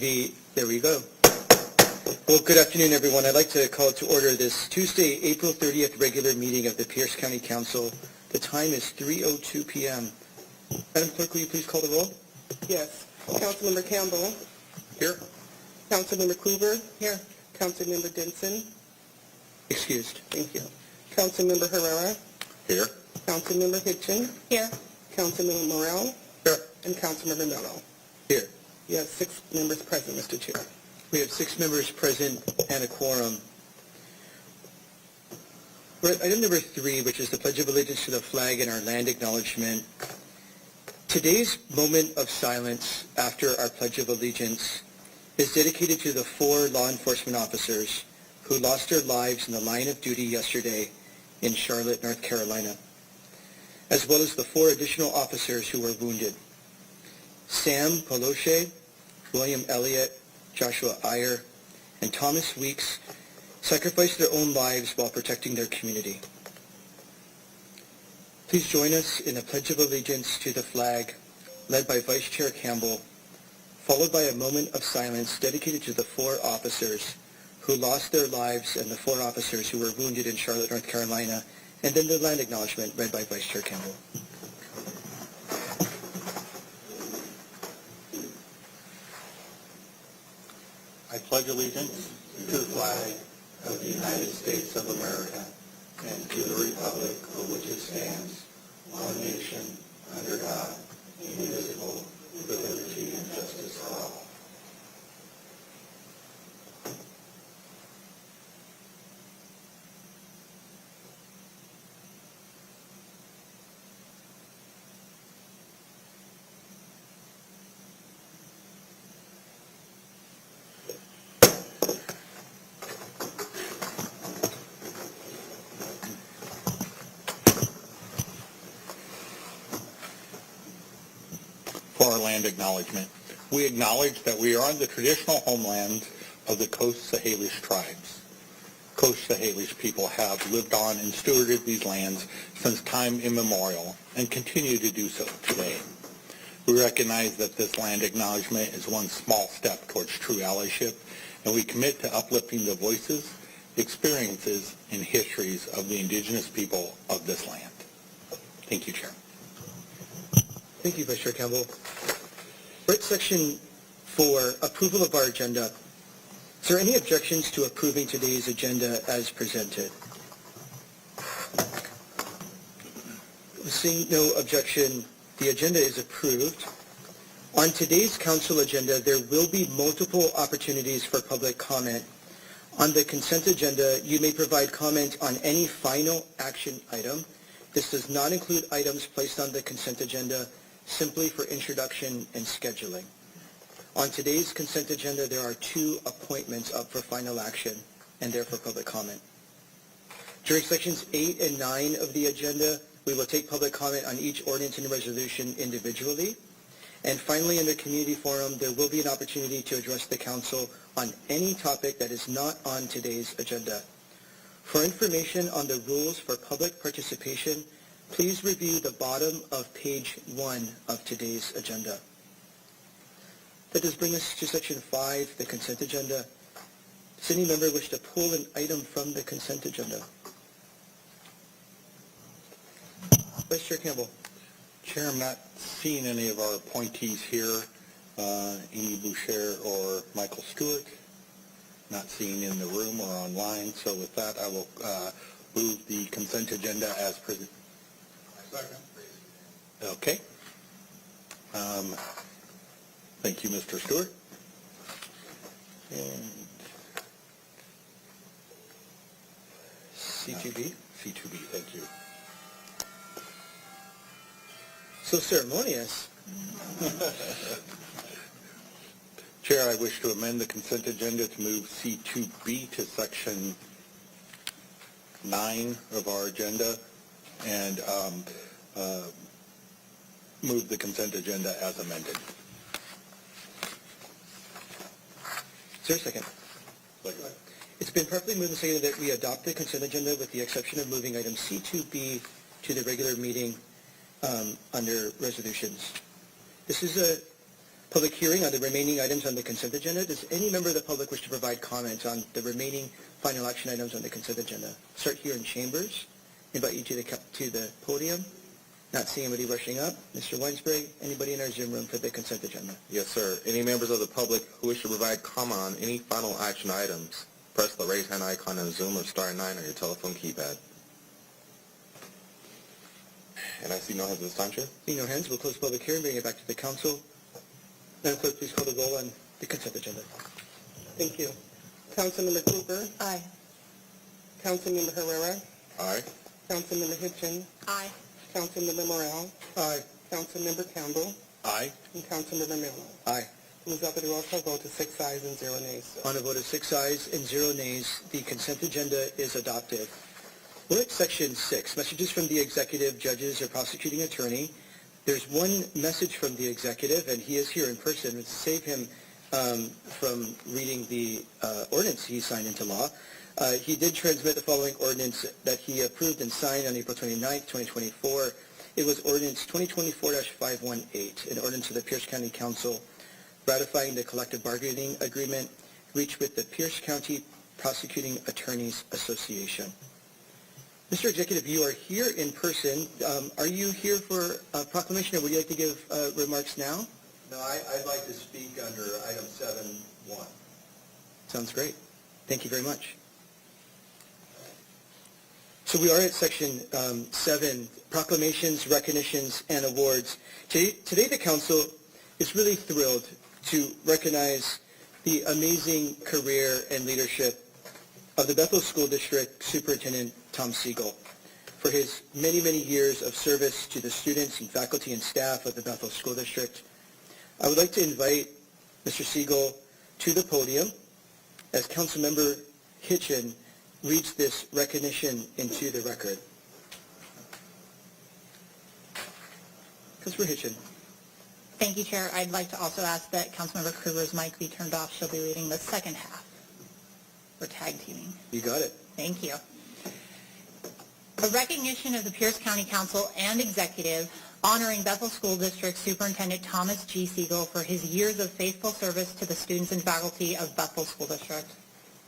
Maybe, there we go. Well, good afternoon, everyone. I'd like to call to order this Tuesday, April 30th regular meeting of the Pierce County Council. The time is 3:02 p.m. Madam Clerk, will you please call the roll? Yes. Councilmember Campbell. Here. Councilmember Kluber. Here. Councilmember Denson. Excused. Thank you. Councilmember Herrera. Here. Councilmember Hitchin. Here. Councilmember Morrell. Here. And Councilmember Mello. Here. You have 6 members present, Mr. Chair. We have 6 members present and a quorum. We're at item number 3, which is the Pledge of Allegiance to the flag and our land acknowledgement. Today's moment of silence after our Pledge of Allegiance is dedicated to the 4 law enforcement officers who lost their lives in the line of duty yesterday in Charlotte, North Carolina, as well as the 4 additional officers who were wounded. Sam Poloche, William Elliott, Joshua Iyer, and Thomas Weeks sacrificed their own lives while protecting their community. Please join us in a Pledge of Allegiance to the flag, led by Vice Chair Campbell, followed by a moment of silence dedicated to the 4 officers who lost their lives and the 4 officers who were wounded in Charlotte, North Carolina, and then the land acknowledgement read by Vice Chair Campbell. I pledge allegiance to the flag of the United States of America and to the republic for which it stands, one nation, under God, indivisible, with liberty and justice for all. For our land acknowledgement, we acknowledge that we are on the traditional homeland of the Coast Salish tribes. Coast Salish people have lived on and stewarded these lands since time immemorial and continue to do so today. We recognize that this land acknowledgement is one small step towards true allyship, and we commit to uplifting the voices, experiences, and histories of the indigenous people of this land. Thank you, Chair. Thank you, Vice Chair Campbell. We're at Section 4, Approval of our Agenda. Is there any objections to approving today's agenda as presented? Seeing no objection, the agenda is approved. On today's council agenda, there will be multiple opportunities for public comment. On the consent agenda, you may provide comment on any final action item. This does not include items placed on the consent agenda simply for introduction and scheduling. On today's consent agenda, there are 2 appointments up for final action and therefore public comment. During sections 8 and 9 of the agenda, we will take public comment on each ordinance and resolution individually. And finally, in the community forum, there will be an opportunity to address the council on any topic that is not on today's agenda. For information on the rules for public participation, please review the bottom of page 1 of today's agenda. That does bring us to section 5, the consent agenda. Does any member wish to pull an item from the consent agenda? Vice Chair Campbell. Chair, I'm not seeing any of our appointees here, Amy Boucher or Michael Stewart. Not seeing in the room or online. So with that, I will move the consent agenda as presented. Okay. Thank you, Mr. Stewart. And C2B. C2B, thank you. So ceremonious. Chair, I wish to amend the consent agenda to move C2B to section 9 of our agenda and move the consent agenda as amended. Is there a second? It's been properly moved and seconded that we adopt the consent agenda with the exception of moving item C2B to the regular meeting under resolutions. This is a public hearing on the remaining items on the consent agenda. Does any member of the public wish to provide comments on the remaining final action items on the consent agenda? Start here in chambers. Invite you to the podium. Not seeing anybody rushing up. Mr. Weinsberg, anybody in our Zoom room for the consent agenda? Yes, sir. Any members of the public who wish to provide comment on any final action items, press the raise hand icon on Zoom or star 9 on your telephone keypad. And I see no hands this time, Chair. Seeing no hands, we'll close the public hearing, bring it back to the council. Madam Clerk, please call the roll on the consent agenda. Thank you. Councilmember Cooper. Aye. Councilmember Herrera. Aye. Councilmember Hitchin. Aye. Councilmember Morale. Aye. Councilmember Campbell. Aye. And Councilmember Miller. Aye. Moves up the roll call vote to 6 ayes and 0 nays. On a vote of 6 ayes and 0 nays, the consent agenda is adopted. We're at Section 6, messages from the executive, judges, or prosecuting attorney. There's one message from the executive, and he is here in person. To save him from reading the ordinance he signed into law, he did transmit the following ordinance that he approved and signed on April 29th, 2024. It was Ordinance 2024-518, an ordinance of the Pierce County Council ratifying the collective bargaining agreement reached with the Pierce County Prosecuting Attorneys Association. Mr. Executive, you are here in person. Are you here for a proclamation, or would you like to give remarks now? No, I'd like to speak under item 7.1. Sounds great. Thank you very much. So we are at Section 7, Proclamations, Recognitions, and Awards. Today the Council is really thrilled to recognize the amazing career and leadership of the Bethel School District Superintendent Tom Siegel for his many, many years of service to the students and faculty and staff of the Bethel School District. I would like to invite Mr. Siegel to the podium as Councilmember Hitchin reads this recognition into the record. Councilmember Hitchin. Thank you, Chair. I'd like to also ask that Councilmember Kruger's mic be turned off. She'll be reading the second half. We're tag teaming. You got it. Thank you. A recognition of the Pierce County Council and Executive honoring Bethel School District Superintendent Thomas G. Siegel for his years of faithful service to the students and faculty of Bethel School District.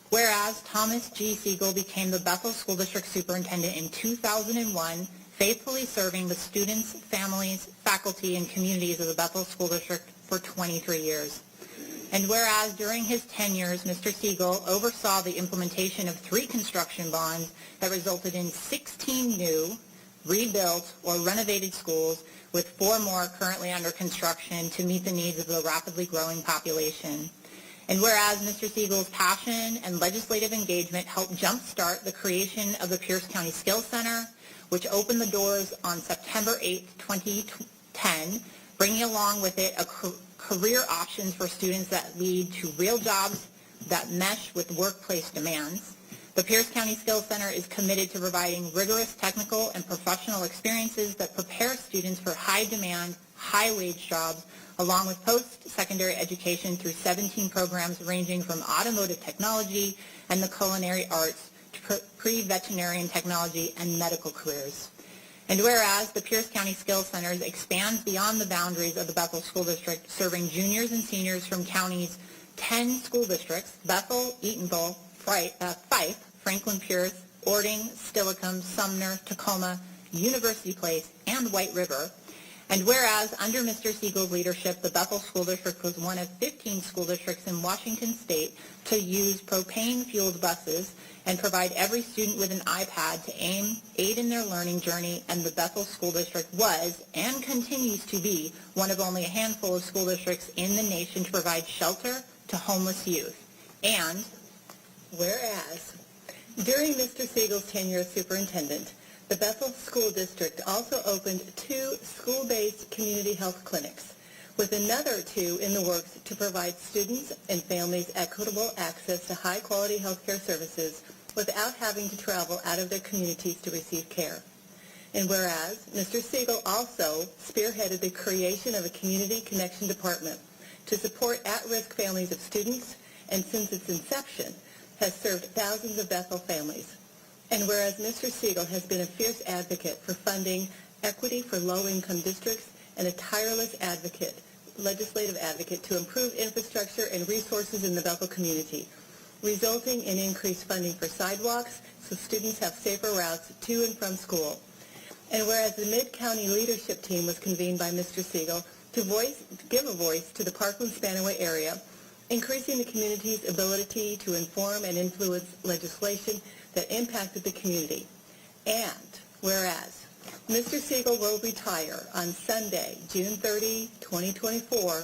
Whereas Thomas G. Siegel became the Bethel School District Superintendent in 2001, faithfully serving the students, families, faculty, and communities of the Bethel School District for 23 years. And whereas during his tenures, Mr. Siegel oversaw the implementation of 3 construction bonds that resulted in 16 new, rebuilt, or renovated schools, with 4 more currently under construction to meet the needs of the rapidly growing population. And whereas Mr. Siegel's passion and legislative engagement helped jumpstart the creation of the Pierce County Skills Center, which opened the doors on September 8, 2010, bringing along with it a career options for students that lead to real jobs that mesh with workplace demands. The Pierce County Skills Center is committed to providing rigorous technical and professional experiences that prepare students for high-demand, high-wage jobs, along with post-secondary education through 17 programs ranging from automotive technology and the culinary arts to pre-veterinarian technology and medical careers. And whereas the Pierce County Skills Centers expands beyond the boundaries of the Bethel School District, serving juniors and seniors from county's 10 school districts, Bethel, Eatonville, Fife, Franklin Pierce, Ording, Steilacoom, Sumner, Tacoma, University Place, and White River. And whereas under Mr. Siegel's leadership, the Bethel School District was one of 15 school districts in Washington State to use propane-fueled buses and provide every student with an iPad to aid in their learning journey, and the Bethel School District was and continues to be one of only a handful of school districts in the nation to provide shelter to homeless youth. And whereas during Mr. Siegel's tenure as superintendent, the Bethel School District also opened 2 school-based community health clinics, with another 2 in the works to provide students and families equitable access to high-quality healthcare services without having to travel out of their communities to receive care. And whereas Mr. Siegel also spearheaded the creation of a Community Connection Department to support at-risk families of students, and since its inception has served thousands of Bethel families. And whereas Mr. Siegel has been a fierce advocate for funding equity for low-income districts and a tireless advocate legislative advocate to improve infrastructure and resources in the Bethel community, resulting in increased funding for sidewalks so students have safer routes to and from school. And whereas the Mid-County Leadership Team was convened by Mr. Siegel to give a voice to the Parkland-Spanaway area, increasing the community's ability to inform and influence legislation that impacted the community. And whereas Mr. Siegel will retire on Sunday, June 30, 2024,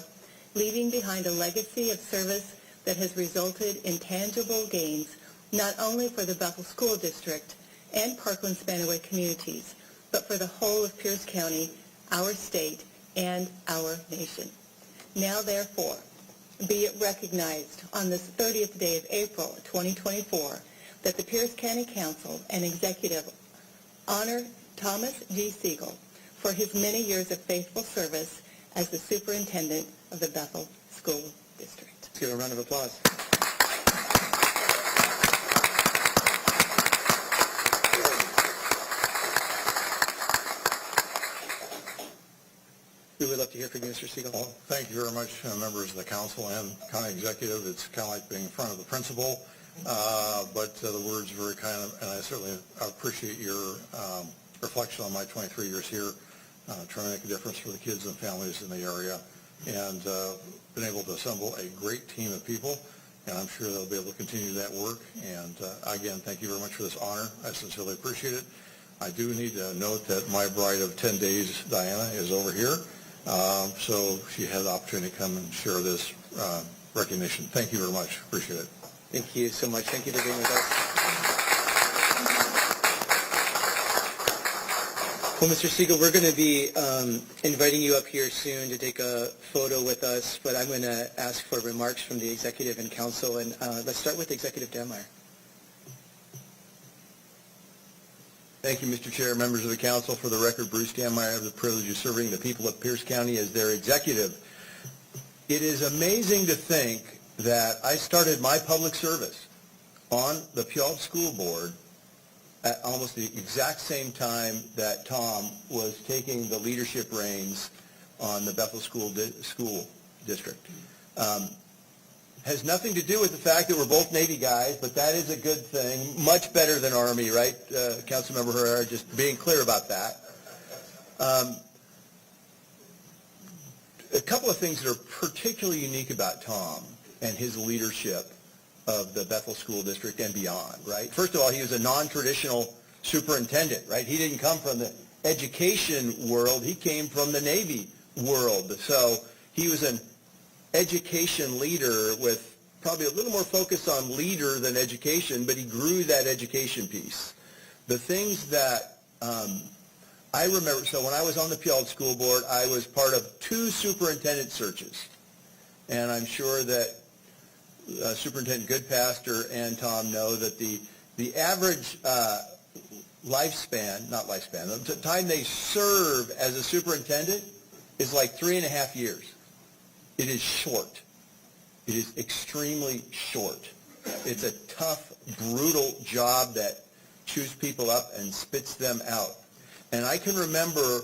leaving behind a legacy of service that has resulted in tangible gains not only for the Bethel School District and Parkland-Spanaway communities, but for the whole of Pierce County, our state, and our nation. Now, therefore, be it recognized on this 30th day of April 2024 that the Pierce County Council and Executive honor Thomas G. Siegel for his many years of faithful service as the Superintendent of the Bethel School District. Let's give a round of applause. We would love to hear from you, Mr. Siegel. Well, thank you very much, members of the council and county executive. It's kind of like being in front of the principal, but the words are very kind, and I certainly appreciate your reflection on my 23 years here, trying to make a difference for the kids and families in the area, and been able to assemble a great team of people, and I'm sure they'll be able to continue that work. And again, thank you very much for this honor. I sincerely appreciate it. I do need to note that my bride of 10 days, Diana, is over here. So she had the opportunity to come and share this recognition. Thank you very much. Appreciate it. Thank you so much. Thank you for being with us. Well, Mr. Siegel, we're going to be inviting you up here soon to take a photo with us, but I'm going to ask for remarks from the executive and council, and let's start with Executive Demeyer. Thank you, Mr. Chair, members of the council. For the record, Bruce Demeyer, I have the privilege of serving the people of Pierce County as their executive. It is amazing to think that I started my public service on the Puyallup School Board at almost the exact same time that Tom was taking the leadership reins on the Bethel School District. Has nothing to do with the fact that we're both Navy guys, but that is a good thing. Much better than Army, right, Councilmember Herrera? Just being clear about that. A couple of things that are particularly unique about Tom and his leadership of the Bethel School District and beyond, right? First of all, he was a non-traditional superintendent, right? He didn't come from the education world. He came from the Navy world. So he was an education leader with probably a little more focus on leader than education, but he grew that education piece. The things that I remember, so when I was on the Puyallup School Board, I was part of 2 superintendent searches. And I'm sure that Superintendent Goodpaster and Tom know that the average the time they serve as a superintendent is like 3.5 years. It is short. It is extremely short. It's a tough, brutal job that chews people up and spits them out. And I can remember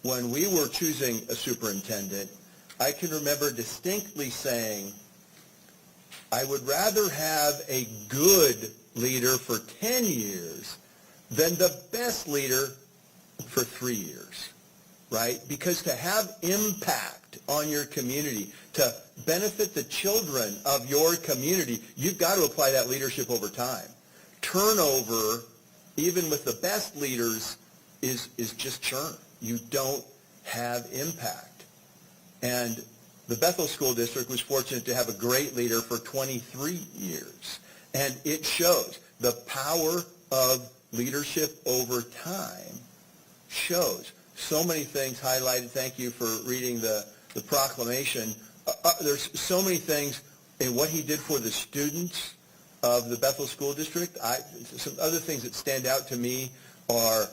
when we were choosing a superintendent, I can remember distinctly saying, I would rather have a good leader for 10 years than the best leader for 3 years, right? Because to have impact on your community, to benefit the children of your community, you've got to apply that leadership over time. Turnover, even with the best leaders, is just churn. You don't have impact. And the Bethel School District was fortunate to have a great leader for 23 years. And it shows. The power of leadership over time shows. So many things highlighted. Thank you for reading the proclamation. There's so many things in what he did for the students of the Bethel School District. Some other things that stand out to me are,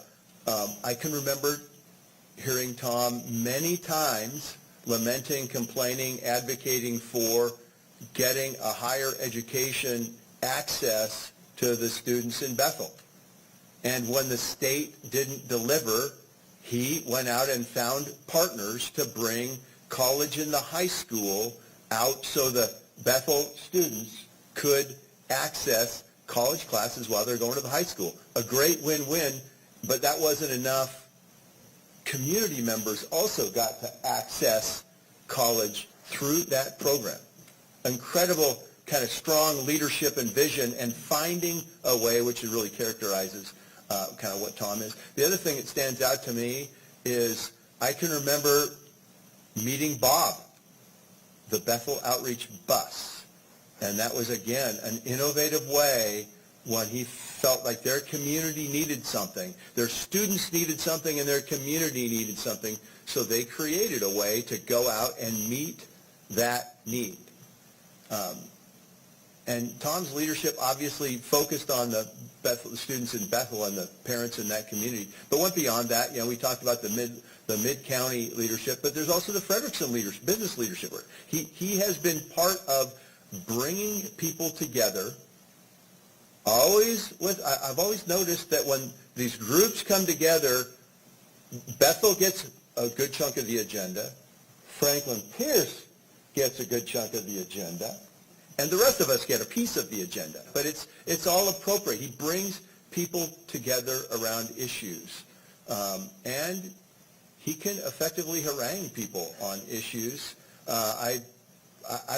I can remember hearing Tom many times lamenting, complaining, advocating for getting a higher education access to the students in Bethel. And when the state didn't deliver, he went out and found partners to bring college and the high school out so the Bethel students could access college classes while they're going to the high school. A great win-win, but that wasn't enough. Community members also got to access college through that program. Incredible kind of strong leadership and vision and finding a way, which really characterizes kind of what Tom is. The other thing that stands out to me is I can remember meeting Bob, the Bethel Outreach Bus. And that was, again, an innovative way when he felt like their community needed something, their students needed something, and their community needed something. So they created a way to go out and meet that need. And Tom's leadership obviously focused on the students in Bethel and the parents in that community. But went beyond that. We talked about the mid-county leadership, but there's also the Frederickson leadership, business leadership. He has been part of bringing people together. I've always noticed that when these groups come together, Bethel gets a good chunk of the agenda. Franklin Pierce gets a good chunk of the agenda. And the rest of us get a piece of the agenda. But it's all appropriate. He brings people together around issues. And he can effectively harangue people on issues. I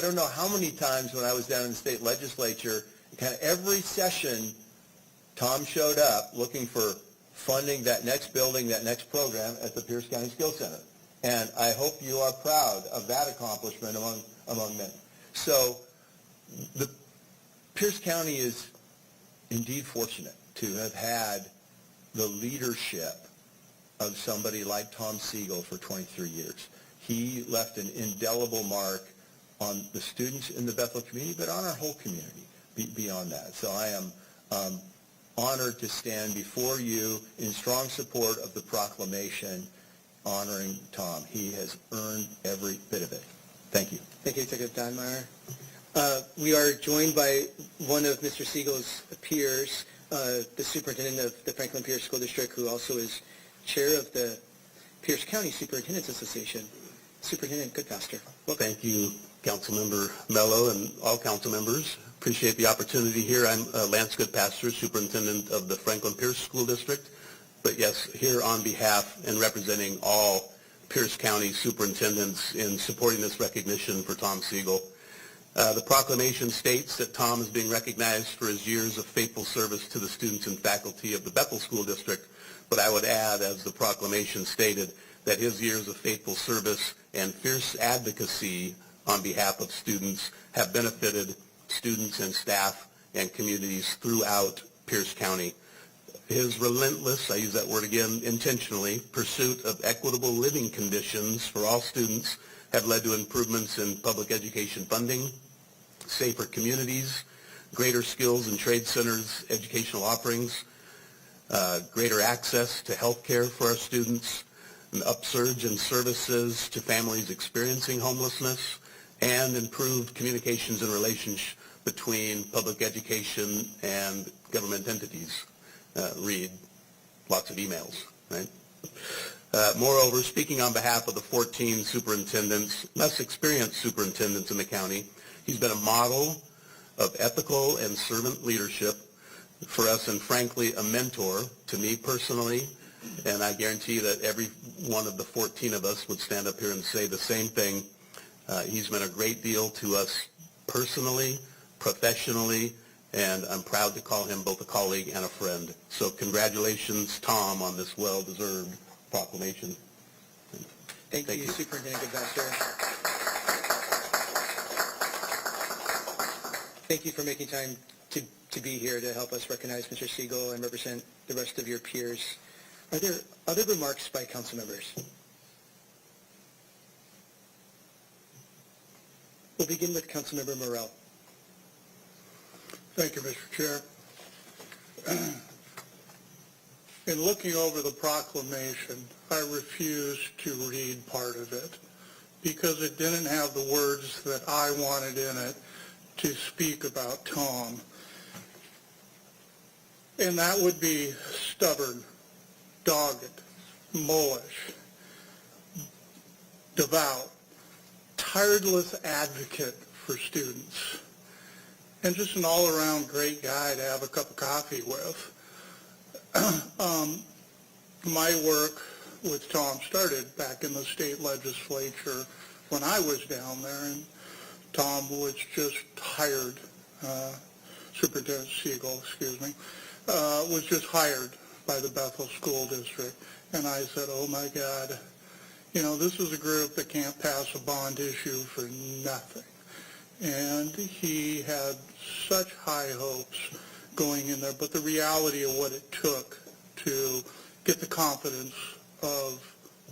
don't know how many times when I was down in the state legislature, kind of every session, Tom showed up looking for funding that next building, that next program at the Pierce County Skills Center. And I hope you are proud of that accomplishment among many. So the Pierce County is indeed fortunate to have had the leadership of somebody like Tom Siegel for 23 years. He left an indelible mark on the students in the Bethel community, but on our whole community beyond that. So I am honored to stand before you in strong support of the proclamation honoring Tom. He has earned every bit of it. Thank you. Thank you, Executive Donmeyer. We are joined by one of Mr. Siegel's peers, the superintendent of the Franklin Pierce School District, who also is chair of the Pierce County Superintendents Association. Superintendent Goodpaster. Well, thank you, Councilmember Mello, and all council members. Appreciate the opportunity here. I'm Lance Goodpaster, superintendent of the Franklin Pierce School District. But yes, here on behalf and representing all Pierce County superintendents in supporting this recognition for Tom Siegel. The proclamation states that Tom is being recognized for his years of faithful service to the students and faculty of the Bethel School District, but I would add, as the proclamation stated, that his years of faithful service and fierce advocacy on behalf of students have benefited students and staff and communities throughout Pierce County. His relentless, I use that word again intentionally, pursuit of equitable living conditions for all students have led to improvements in public education funding, safer communities, greater skills and trade centers, educational offerings, greater access to health care for our students, an upsurge in services to families experiencing homelessness, and improved communications and relations between public education and government entities. Read lots of emails, right? Moreover, speaking on behalf of the 14 superintendents, less experienced superintendents in the county, he's been a model of ethical and servant leadership for us, and frankly, a mentor to me personally, and I guarantee that every one of the 14 of us would stand up here and say the same thing. He's been a great deal to us personally, professionally, and I'm proud to call him both a colleague and a friend. So congratulations, Tom, on this well-deserved proclamation. Thank you, Superintendent Goodpaster. Thank you for making time to be here to help us recognize Mr. Siegel and represent the rest of your peers. Are there other remarks by council members? We'll begin with Councilmember Morrell. Thank you, Mr. Chair. In looking over the proclamation, I refused to read part of it because it didn't have the words that I wanted in it to speak about Tom. And that would be stubborn, dogged, bullish, devout, tireless advocate for students, and just an all-around great guy to have a cup of coffee with. My work with Tom started back in the state legislature when I was down there, and Tom was just hired, Superintendent Siegel, was just hired by the Bethel School District. And I said, oh my God, this is a group that can't pass a bond issue for nothing. And he had such high hopes going in there, but the reality of what it took to get the confidence of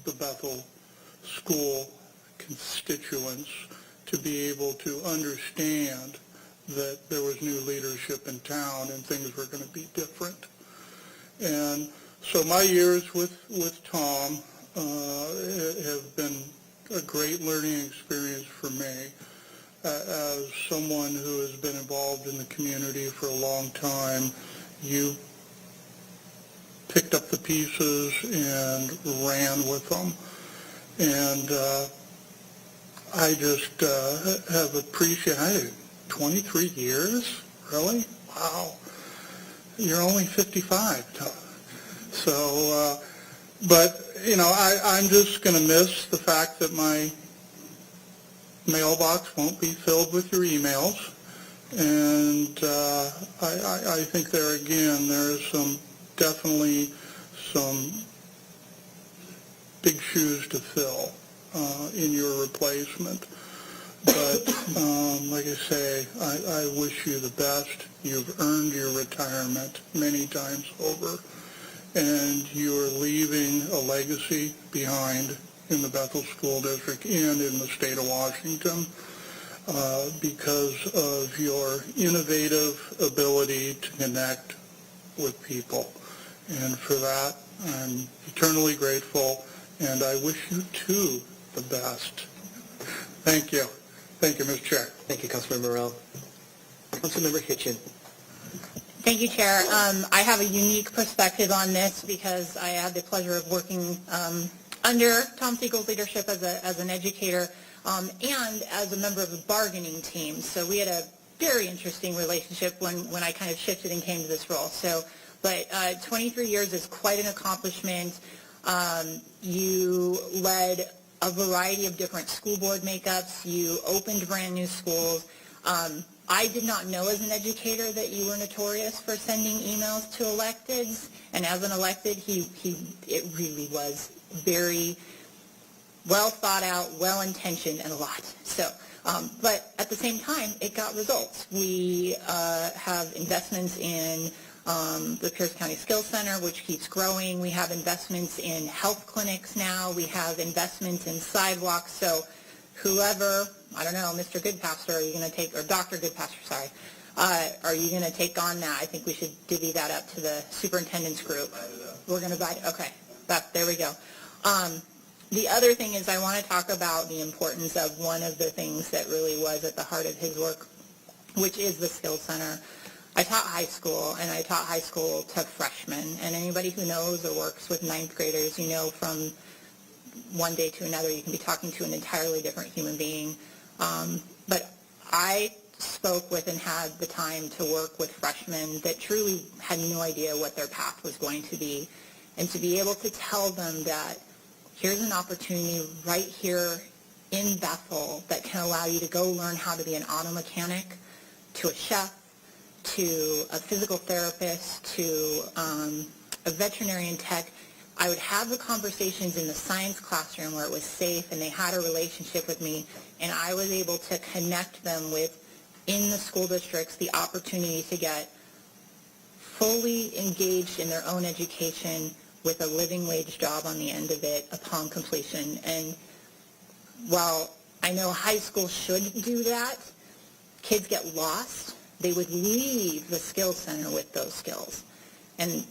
the Bethel school constituents to be able to understand that there was new leadership in town and things were going to be different. And so my years with Tom have been a great learning experience for me. As someone who has been involved in the community for a long time, you picked up the pieces and ran with them. And I just have appreciated 23 years? Really? Wow. You're only 55, Tom. So, I'm just going to miss the fact that my mailbox won't be filled with your emails. And I think there again, there's definitely some big shoes to fill in your replacement. But like I say, I wish you the best. You've earned your retirement many times over, and you're leaving a legacy behind in the Bethel School District and in the state of Washington because of your innovative ability to connect with people. And for that, I'm eternally grateful, and I wish you too the best. Thank you. Thank you, Mr. Chair. Thank you, Councilmember Morrell. Councilmember Hitchin. Thank you, Chair. I have a unique perspective on this because I had the pleasure of working under Tom Siegel's leadership as an educator and as a member of a bargaining team. So we had a very interesting relationship when I kind of shifted and came to this role. But 23 years is quite an accomplishment. You led a variety of different school board makeups. You opened brand new schools. I did not know as an educator that you were notorious for sending emails to electeds. And as an elected, it really was very well thought out, well intentioned, and a lot. So, but at the same time, it got results. We have investments in the Pierce County Skills Center, which keeps growing. We have investments in health clinics now. We have investments in sidewalks. So whoever, I don't know, Mr. Goodpastor, are you going to take, or Dr. Goodpastor, sorry, are you going to take on that? I think we should divvy that up to the superintendent's group. We're going to divide it. Okay. There we go. The other thing is I want to talk about the importance of one of the things that really was at the heart of his work, which is the Skills Center. I taught high school, and I taught high school to freshmen. And anybody who knows or works with ninth graders, you know from one day to another you can be talking to an entirely different human being. But I spoke with and had the time to work with freshmen that truly had no idea what their path was going to be. And to be able to tell them that here's an opportunity right here in Bethel that can allow you to go learn how to be an auto mechanic, to a chef, to a physical therapist, to a veterinarian tech. I would have the conversations in the science classroom where it was safe and they had a relationship with me, and I was able to connect them with, in the school districts, the opportunity to get fully engaged in their own education with a living wage job on the end of it upon completion. And while I know high school should do that, kids get lost. They would leave the Skills Center with those skills. And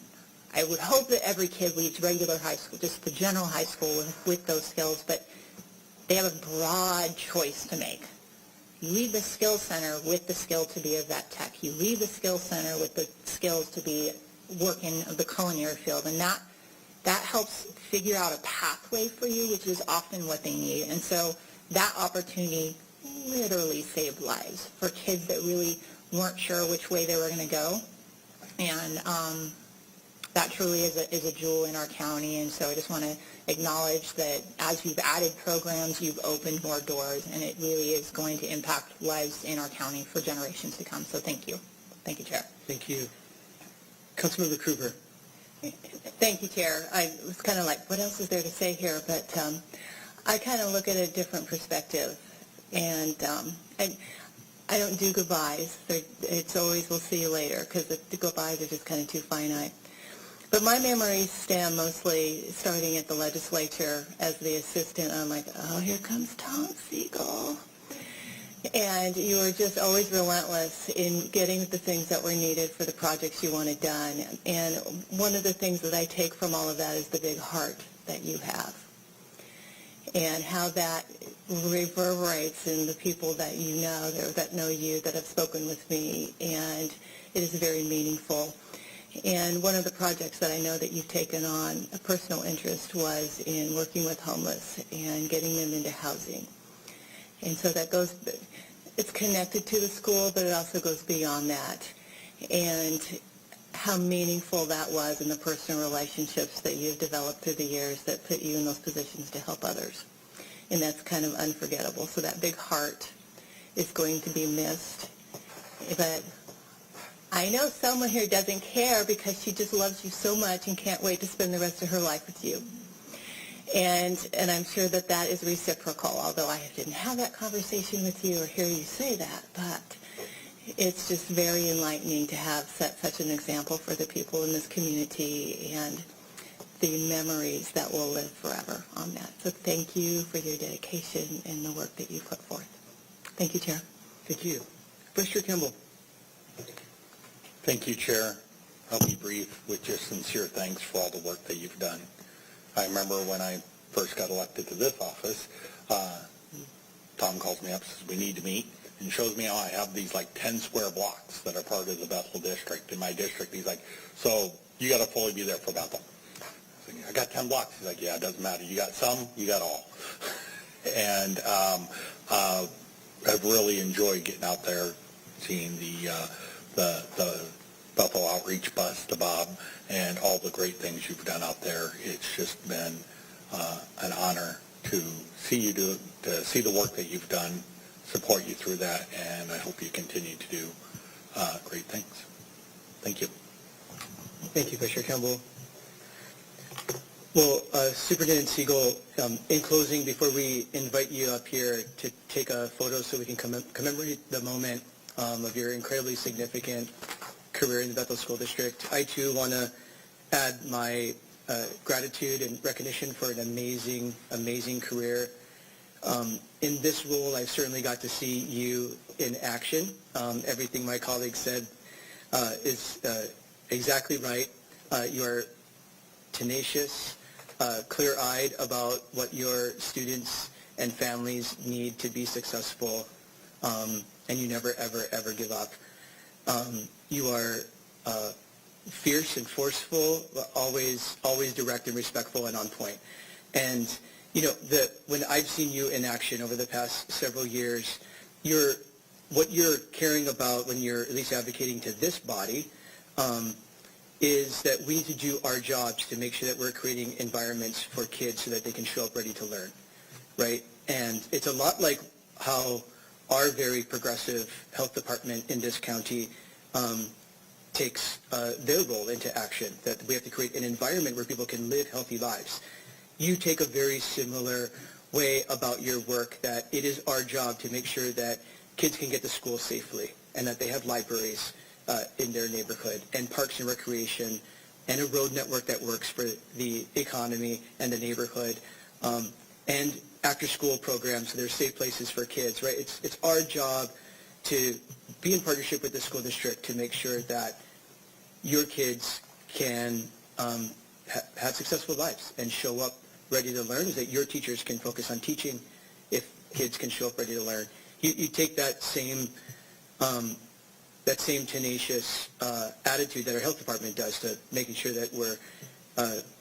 I would hope that every kid leaves regular high school, just the general high school with those skills, but they have a broad choice to make. You leave the Skills Center with the skill to be a vet tech. You leave the Skills Center with the skills to be working the culinary field, and that helps figure out a pathway for you, which is often what they need. And so that opportunity literally saved lives for kids that really weren't sure which way they were going to go. And that truly is a jewel in our county. And so I just want to acknowledge that as you've added programs, you've opened more doors, and it really is going to impact lives in our county for generations to come. So thank you. Thank you, Chair. Thank you. Councilmember Krueger. Thank you, Chair. I was kind of like, what else is there to say here? But I kind of look at a different perspective. And I don't do goodbyes. It's always, we'll see you later, because the goodbyes are just kind of too finite. But my memories stem mostly starting at the legislature as the assistant. I'm like, oh, here comes Tom Siegel. And you were just always relentless in getting the things that were needed for the projects you wanted done. And one of the things that I take from all of that is the big heart that you have, and how that reverberates in the people that you know, that know you, that have spoken with me. And it is very meaningful. And one of the projects that I know that you've taken on a personal interest was in working with homeless and getting them into housing. And so that goes, it's connected to the school, but it also goes beyond that. And how meaningful that was in the personal relationships that you've developed through the years that put you in those positions to help others. And that's kind of unforgettable. So that big heart is going to be missed. But I know someone here doesn't care because she just loves you so much and can't wait to spend the rest of her life with you. And I'm sure that that is reciprocal, although I didn't have that conversation with you or hear you say that. But it's just very enlightening to have set such an example for the people in this community and the memories that will live forever on that. So thank you for your dedication and the work that you put forth. Thank you, Chair. Thank you. Vice Chair Campbell. Thank you, Chair. I'll be brief with just sincere thanks for all the work that you've done. I remember when I first got elected to this office, Tom calls me up and says, we need to meet, and shows me how I have these like 10 square blocks that are part of the Bethel district. In my district, he's like, so you got to fully be there for Bethel. I said, I got 10 blocks. He's like, yeah, it doesn't matter. You got some, you got all. And I've really enjoyed getting out there, seeing the Bethel Outreach Bus to Bob and all the great things you've done out there. It's just been an honor to see you to see the work that you've done, support you through that, and I hope you continue to do great things. Thank you. Thank you, Vice Chair Campbell. Well, Superintendent Siegel, in closing, before we invite you up here to take a photo so we can commemorate the moment of your incredibly significant career in the Bethel School District, I too want to add my gratitude and recognition for an amazing, amazing career. In this role, I certainly got to see you in action. Everything my colleague said is exactly right. You are tenacious, clear-eyed about what your students and families need to be successful, and you never, ever, ever give up. You are fierce and forceful, always direct and respectful and on point. And you know, when I've seen you in action over the past several years, what you're caring about when you're at least advocating to this body is that we need to do our jobs to make sure that we're creating environments for kids so that they can show up ready to learn, right? And it's a lot like how our very progressive health department in this county takes their role into action, that we have to create an environment where people can live healthy lives. You take a very similar way about your work, that it is our job to make sure that kids can get to school safely and that they have libraries in their neighborhood and parks and recreation and a road network that works for the economy and the neighborhood, and after-school programs so there's safe places for kids, right? It's our job to be in partnership with the school district to make sure that your kids can have successful lives and show up ready to learn, is that your teachers can focus on teaching if kids can show up ready to learn. You take that same tenacious attitude that our health department does to making sure that we're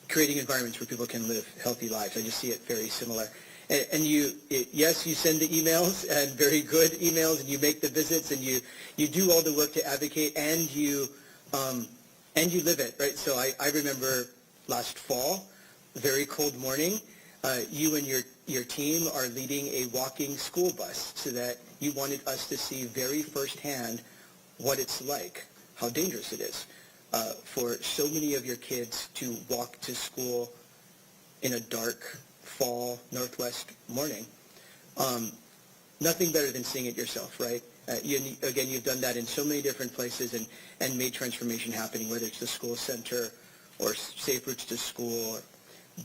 creating environments where people can live healthy lives. I just see it very similar. And yes, you send the emails, and very good emails, and you make the visits, and you do all the work to advocate, and you live it, right? So I remember last fall, very cold morning, you and your team are leading a walking school bus so that you wanted us to see very firsthand what it's like, how dangerous it is for so many of your kids to walk to school in a dark fall Northwest morning. Nothing better than seeing it yourself, right? You've done that in so many different places and made transformation happening, whether it's the school center or safe routes to school or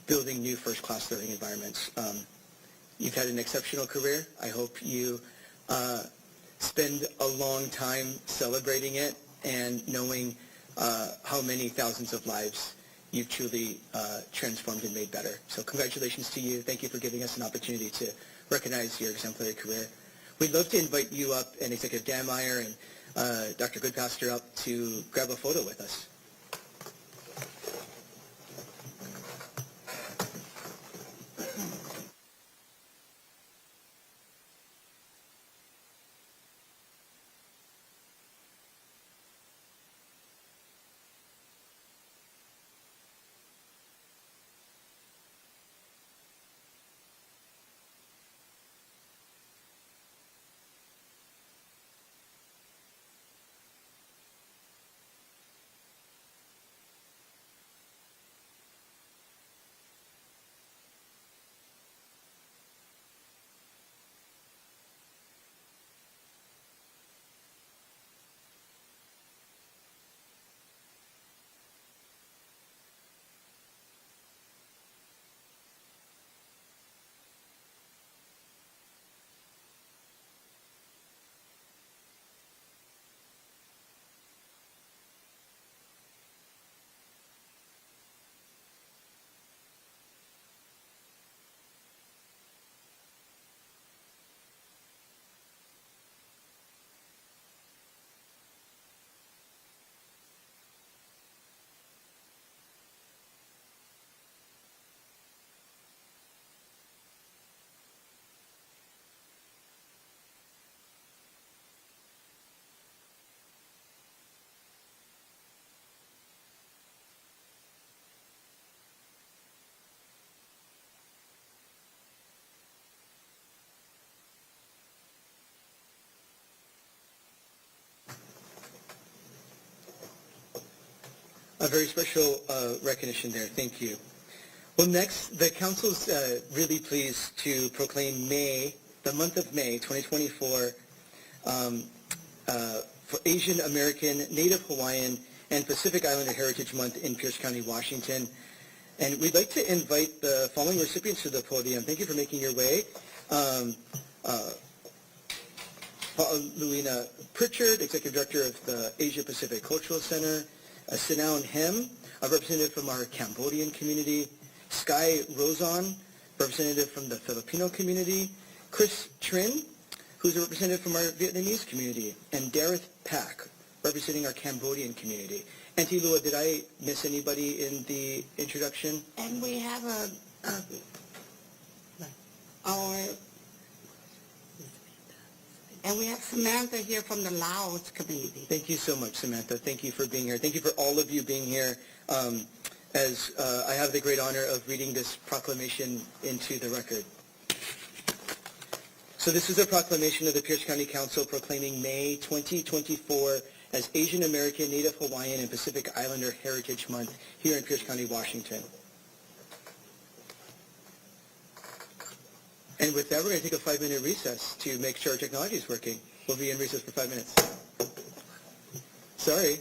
building new first-class learning environments. You've had an exceptional career. I hope you spend a long time celebrating it and knowing how many thousands of lives you've truly transformed and made better. So congratulations to you. Thank you for giving us an opportunity to recognize your exemplary career. We'd love to invite you up and Executive Dammeier and Dr. Goodpaster up to grab a photo with us. A very special recognition there. Thank you. Well, next, the Council's really pleased to proclaim May, the month of May 2024, for Asian American, Native Hawaiian, and Pacific Islander Heritage Month in Pierce County, Washington. And we'd like to invite the following recipients to the podium. Thank you for making your way. Luina Pritchard, Executive Director of the Asia Pacific Cultural Center. Sinaun Hem, a representative from our Cambodian community. Sky Rozon, representative from the Filipino community. Chris Trin, who's a representative from our Vietnamese community. And Dareth Pak, representing our Cambodian community. Auntie Lua, did I miss anybody in the introduction? And we have Samantha here from the Laos community. Thank you so much, Samantha. Thank you for being here. Thank you for all of you being here. As I have the great honor of reading this proclamation into the record. So this is a proclamation of the Pierce County Council proclaiming May 2024 as Asian American, Native Hawaiian, and Pacific Islander Heritage Month here in Pierce County, Washington. And with that, we're going to take a 5-minute recess to make sure our technology is working. We'll be in recess for 5 minutes. Sorry.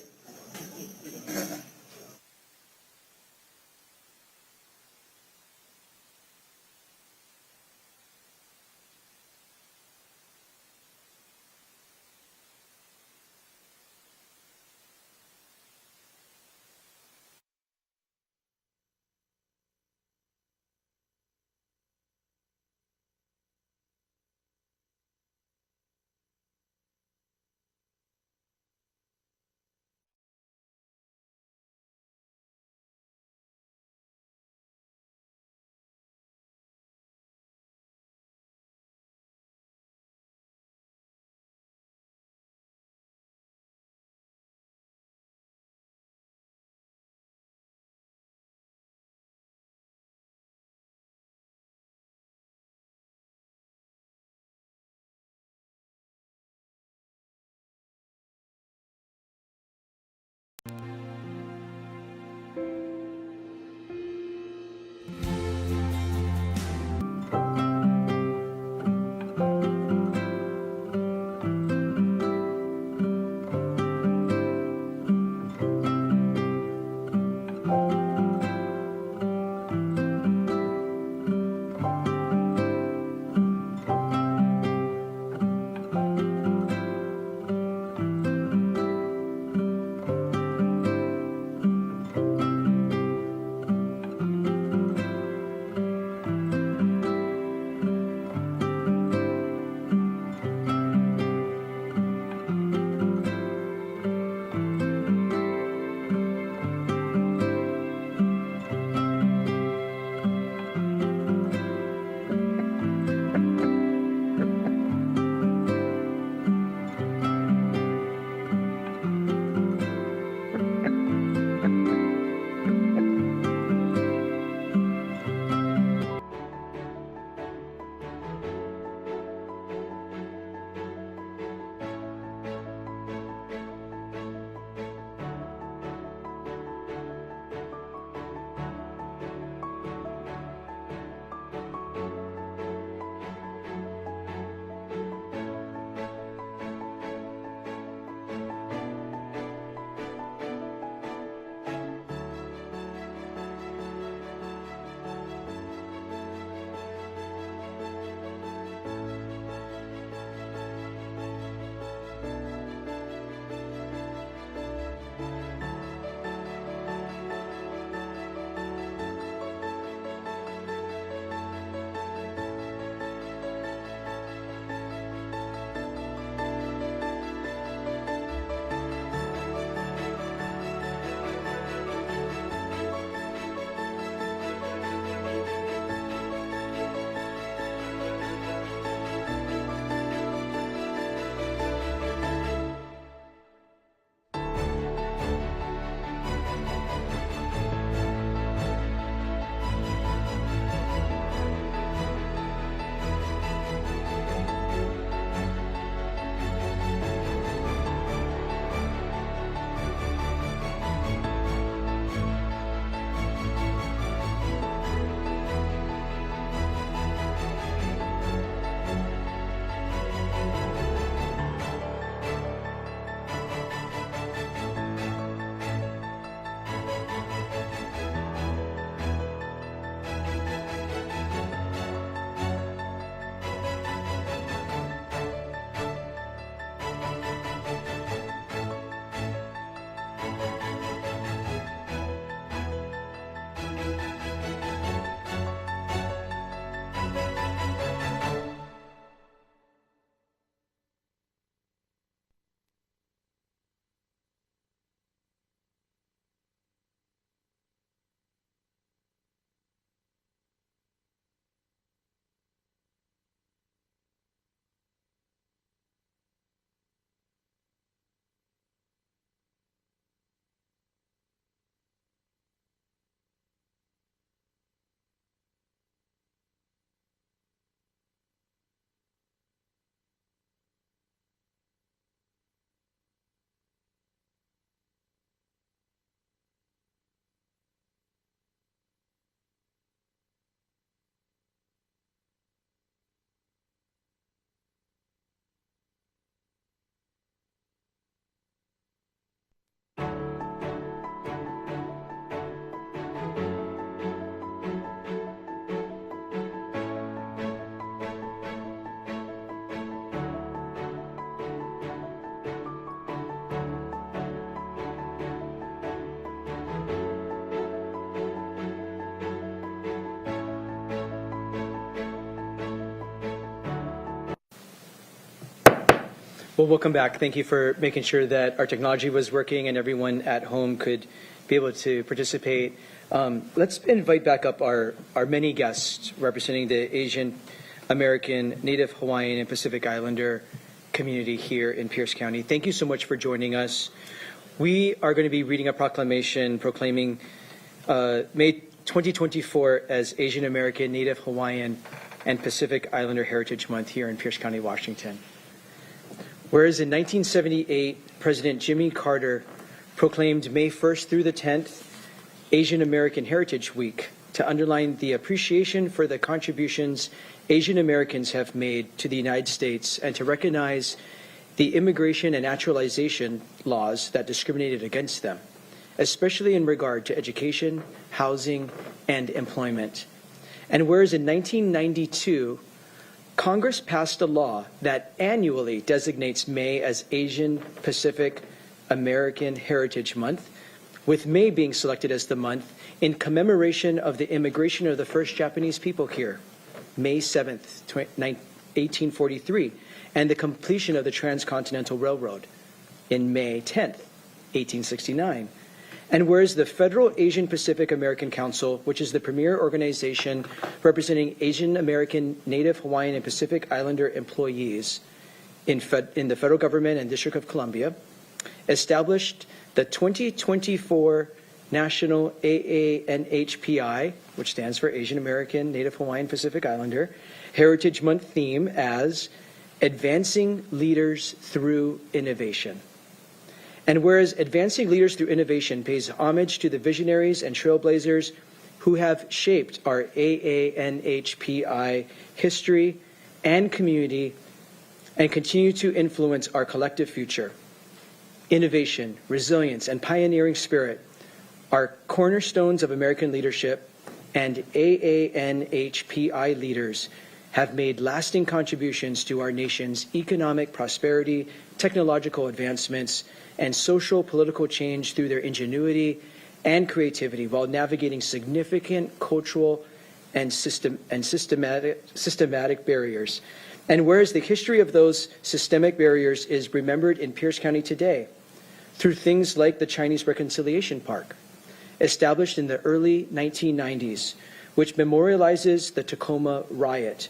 Well, welcome back. Thank you for making sure that our technology was working and everyone at home could be able to participate. Let's invite back up our many guests representing the Asian American, Native Hawaiian, and Pacific Islander community here in Pierce County. Thank you so much for joining us. We are going to be reading a proclamation proclaiming May 2024 as Asian American, Native Hawaiian, and Pacific Islander Heritage Month here in Pierce County, Washington. Whereas in 1978, President Jimmy Carter proclaimed May 1st through the 10th Asian American Heritage Week to underline the appreciation for the contributions Asian Americans have made to the United States and to recognize the immigration and naturalization laws that discriminated against them, especially in regard to education, housing, and employment. And whereas in 1992, Congress passed a law that annually designates May as Asian Pacific American Heritage Month, with May being selected as the month in commemoration of the immigration of the first Japanese people here, May 7th, 1843, and the completion of the Transcontinental Railroad in May 10th, 1869. And whereas the Federal Asian Pacific American Council, which is the premier organization representing Asian American, Native Hawaiian, and Pacific Islander employees in the federal government and District of Columbia, established the 2024 National AANHPI, which stands for Asian American, Native Hawaiian, Pacific Islander, Heritage Month theme as Advancing Leaders Through Innovation. And whereas Advancing Leaders Through Innovation pays homage to the visionaries and trailblazers who have shaped our AANHPI history and community and continue to influence our collective future. Innovation, resilience, and pioneering spirit are cornerstones of American leadership, and AANHPI leaders have made lasting contributions to our nation's economic prosperity, technological advancements, and social political change through their ingenuity and creativity while navigating significant cultural and systematic barriers. And whereas the history of those systemic barriers is remembered in Pierce County today through things like the Chinese Reconciliation Park, established in the early 1990s, which memorializes the Tacoma riot,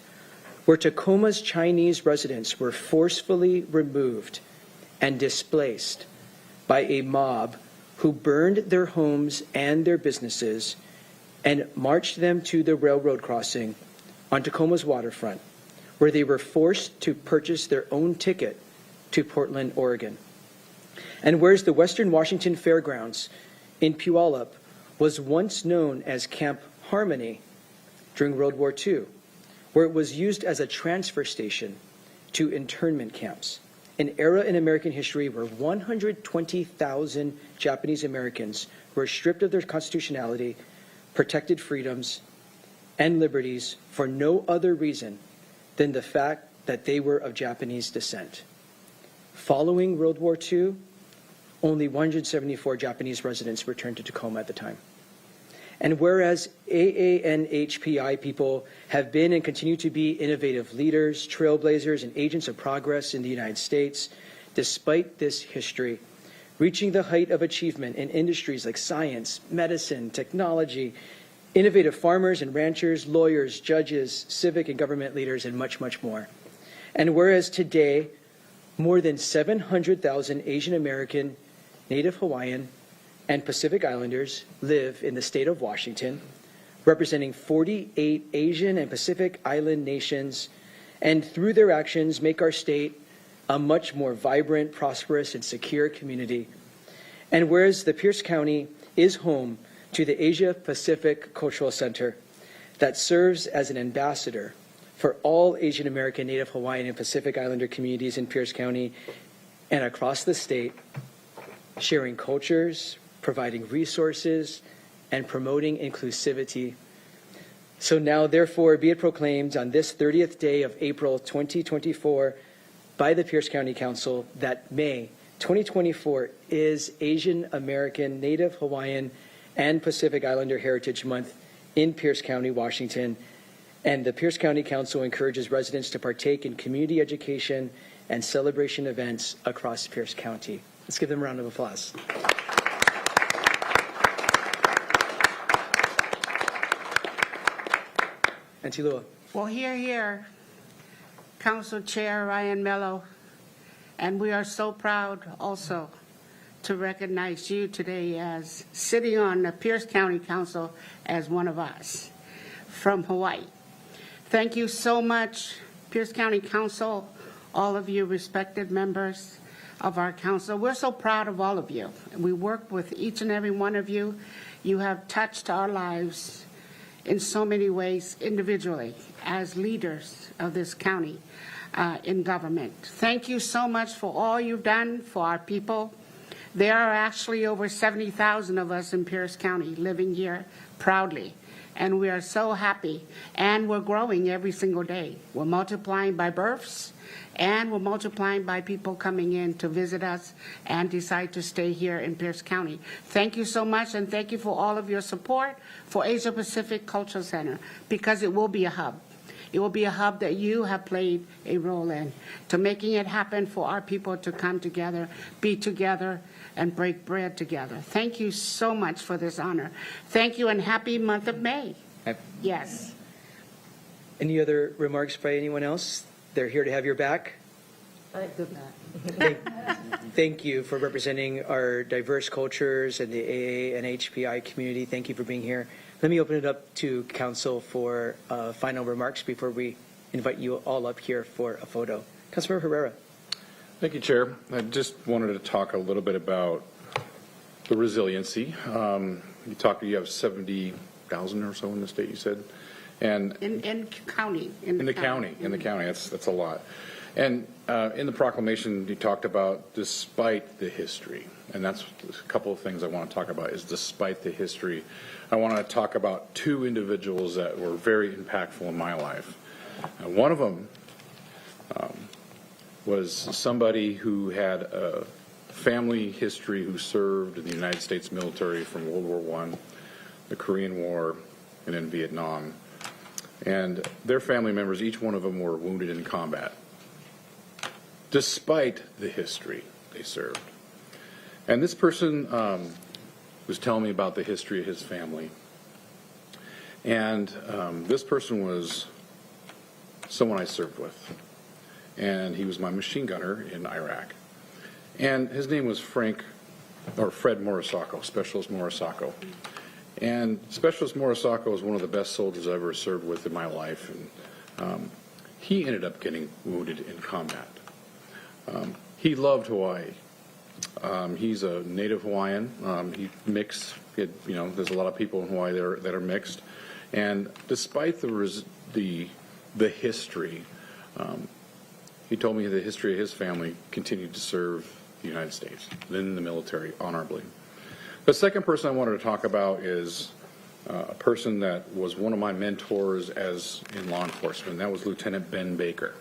where Tacoma's Chinese residents were forcefully removed and displaced by a mob who burned their homes and their businesses and marched them to the railroad crossing on Tacoma's waterfront, where they were forced to purchase their own ticket to Portland, Oregon. And whereas the Western Washington Fairgrounds in Puyallup was once known as Camp Harmony during World War II, where it was used as a transfer station to internment camps, an era in American history where 120,000 Japanese Americans were stripped of their constitutionality, protected freedoms, and liberties for no other reason than the fact that they were of Japanese descent. Following World War II, only 174 Japanese residents returned to Tacoma at the time. And whereas AANHPI people have been and continue to be innovative leaders, trailblazers, and agents of progress in the United States, despite this history, reaching the height of achievement in industries like science, medicine, technology, innovative farmers and ranchers, lawyers, judges, civic and government leaders, and much, much more. And whereas today, more than 700,000 Asian American, Native Hawaiian, and Pacific Islanders live in the state of Washington, representing 48 Asian and Pacific Island nations, and through their actions make our state a much more vibrant, prosperous, and secure community. And whereas the Pierce County is home to the Asia Pacific Cultural Center that serves as an ambassador for all Asian American, Native Hawaiian, and Pacific Islander communities in Pierce County and across the state, sharing cultures, providing resources, and promoting inclusivity. So now, therefore, be it proclaimed on this 30th day of April 2024 by the Pierce County Council that May 2024 is Asian American, Native Hawaiian, and Pacific Islander Heritage Month in Pierce County, Washington. And the Pierce County Council encourages residents to partake in community education and celebration events across Pierce County. Let's give them a round of applause. Auntie Lua. Well, here, Council Chair Ryan Mello, and we are so proud also to recognize you today as sitting on the Pierce County Council as one of us from Hawaii. Thank you so much, Pierce County Council, all of you respected members of our council. We're so proud of all of you. We work with each and every one of you. You have touched our lives in so many ways individually as leaders of this county in government. Thank you so much for all you've done for our people. There are actually over 70,000 of us in Pierce County living here proudly, and we are so happy, and we're growing every single day. We're multiplying by births, and we're multiplying by people coming in to visit us and decide to stay here in Pierce County. Thank you so much, and thank you for all of your support for Asia Pacific Cultural Center, because it will be a hub. It will be a hub that you have played a role in, to making it happen for our people to come together, be together, and break bread together. Thank you so much for this honor. Thank you, and happy month of May. Yes. Any other remarks by anyone else? They're here to have your back. Thank you for representing our diverse cultures and the AA and HPI community. Thank you for being here. Let me open it up to council for final remarks before we invite you all up here for a photo. Councilmember Herrera. Thank you, Chair. I just wanted to talk a little bit about the resiliency. You have 70,000 or so in the state, you said, and In county. in the county. That's a lot. And in the proclamation, you talked about despite the history, and that's a couple of things I want to talk about. Is despite the history, I want to talk about two individuals that were very impactful in my life. One of them was somebody who had a family history who served in the United States military from World War I, the Korean War, and in Vietnam. And their family members, each one of them were wounded in combat, despite the history they served. And this person was telling me about the history of his family. And this person was someone I served with. And he was my machine gunner in Iraq. And his name was Fred Morisako, Specialist Morisako. And Specialist Morisako was one of the best soldiers I ever served with in my life. And he ended up getting wounded in combat. He loved Hawaii. He's a native Hawaiian. He mixed. There's a lot of people in Hawaii that are mixed. And despite the history, he told me the history of his family continued to serve the United States, then in the military, honorably. The second person I wanted to talk about is a person that was one of my mentors in law enforcement. That was Lieutenant Ben Baker.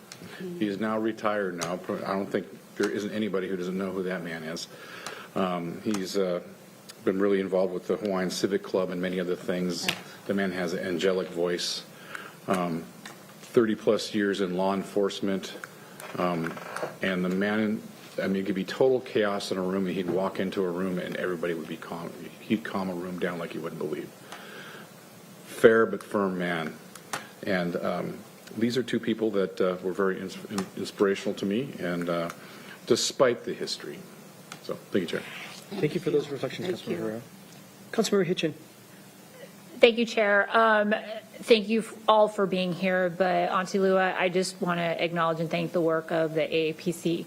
He is now retired now. I don't think there isn't anybody who doesn't know who that man is. He's been really involved with the Hawaiian Civic Club and many other things. The man has an angelic voice. 30-plus years in law enforcement. And the man, it could be total chaos in a room, and he'd walk into a room and everybody would be calm. He'd calm a room down like you wouldn't believe. Fair but firm man. And these are two people that were very inspirational to me, and despite the history. So, thank you, Chair. Thank you for those reflections, Councilmember Herrera. Councilmember Hitchin. Thank you, Chair. Thank you all for being here, but Auntie Lua, I just want to acknowledge and thank the work of the AAPC.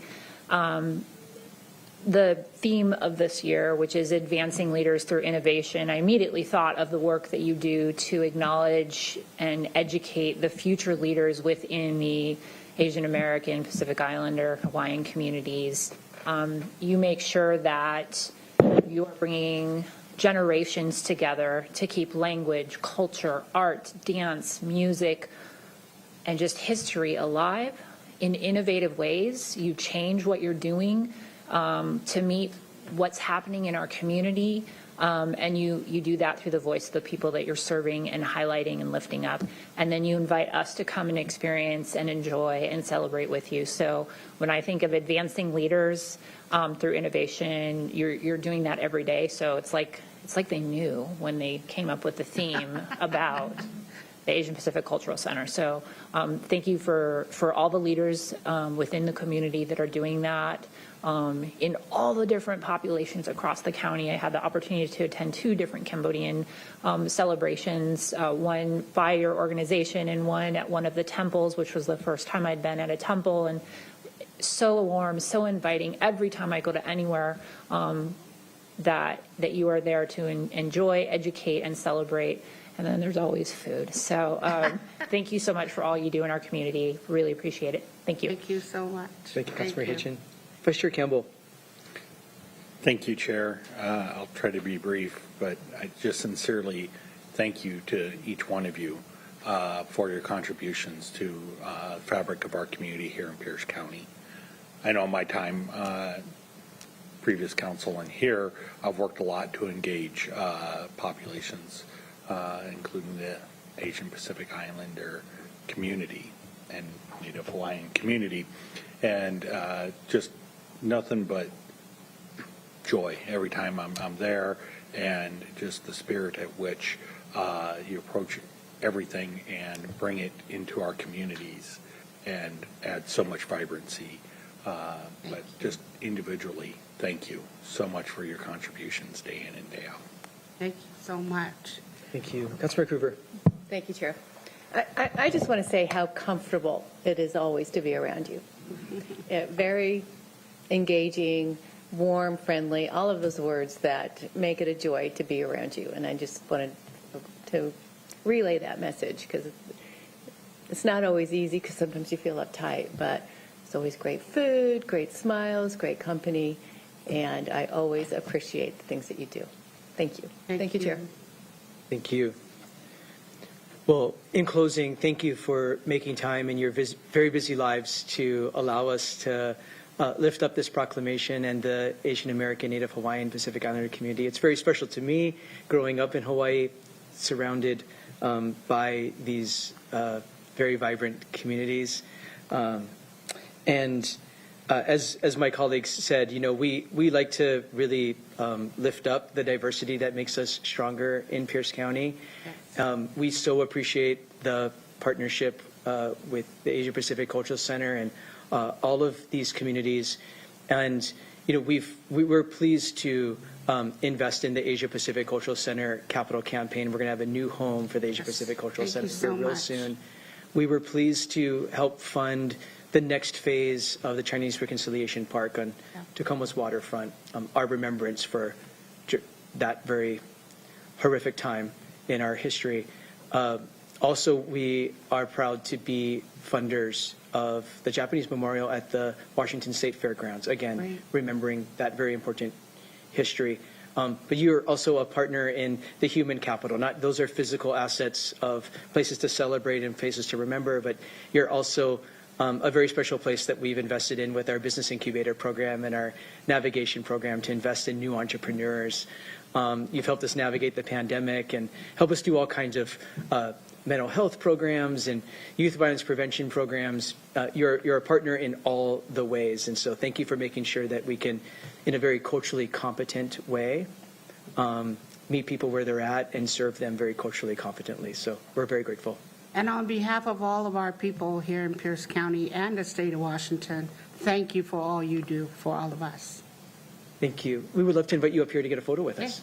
The theme of this year, which is advancing leaders through innovation, I immediately thought of the work that you do to acknowledge and educate the future leaders within the Asian American, Pacific Islander, Hawaiian communities. You make sure that you are bringing generations together to keep language, culture, art, dance, music, and just history alive in innovative ways. You change what you're doing to meet what's happening in our community, and you do that through the voice of the people that you're serving and highlighting and lifting up. And then you invite us to come and experience and enjoy and celebrate with you. So when I think of advancing leaders through innovation, you're doing that every day. So it's like they knew when they came up with the theme about the Asian Pacific Cultural Center. So thank you for all the leaders within the community that are doing that. In all the different populations across the county, I had the opportunity to attend 2 different Cambodian celebrations, one by your organization and one at one of the temples, which was the first time I'd been at a temple, and so warm, so inviting. Every time I go to anywhere, that you are there to enjoy, educate, and celebrate. And then there's always food. So thank you so much for all you do in our community. Really appreciate it. Thank you. Thank you so much. Thank you, Councilmember Hitchin. Vice Chair Campbell. Thank you, Chair. I'll try to be brief, but I just sincerely thank you to each one of you for your contributions to the fabric of our community here in Pierce County. I know my time, previous council and here, I've worked a lot to engage populations, including the Asian Pacific Islander community and Native Hawaiian community, and just nothing but joy every time I'm there, and just the spirit at which you approach everything and bring it into our communities and add so much vibrancy. But just individually, thank you so much for your contributions day in and day out. Thank you so much. Thank you. Councilmember Coover. Thank you, Chair. I just want to say how comfortable it is always to be around you. Very engaging, warm, friendly, all of those words that make it a joy to be around you. And I just wanted to relay that message, because it's not always easy, because sometimes you feel uptight, but it's always great food, great smiles, great company, and I always appreciate the things that you do. Thank you. Thank you, Chair. Thank you. Well, in closing, thank you for making time in your very busy lives to allow us to lift up this proclamation and the Asian American, Native Hawaiian, Pacific Islander community. It's very special to me, growing up in Hawaii, surrounded by these very vibrant communities. And as my colleagues said, you know, we like to really lift up the diversity that makes us stronger in Pierce County. We so appreciate the partnership with the Asia Pacific Cultural Center and all of these communities. And, you know, we were pleased to invest in the Asia Pacific Cultural Center capital campaign. We're going to have a new home for the Asia Pacific Cultural Center here real soon. We were pleased to help fund the next phase of the Chinese Reconciliation Park on Tacoma's waterfront, our remembrance for that very horrific time in our history. Also, we are proud to be funders of the Japanese Memorial at the Washington State Fairgrounds, again, remembering that very important history. But you're also a partner in the human capital. Those are physical assets of places to celebrate and places to remember, but you're also a very special place that we've invested in with our business incubator program and our navigation program to invest in new entrepreneurs. You've helped us navigate the pandemic and help us do all kinds of mental health programs and youth violence prevention programs. You're a partner in all the ways, and so thank you for making sure that we can, in a very culturally competent way, meet people where they're at and serve them very culturally competently. So we're very grateful. And on behalf of all of our people here in Pierce County and the state of Washington, thank you for all you do for all of us. Thank you. We would love to invite you up here to get a photo with us.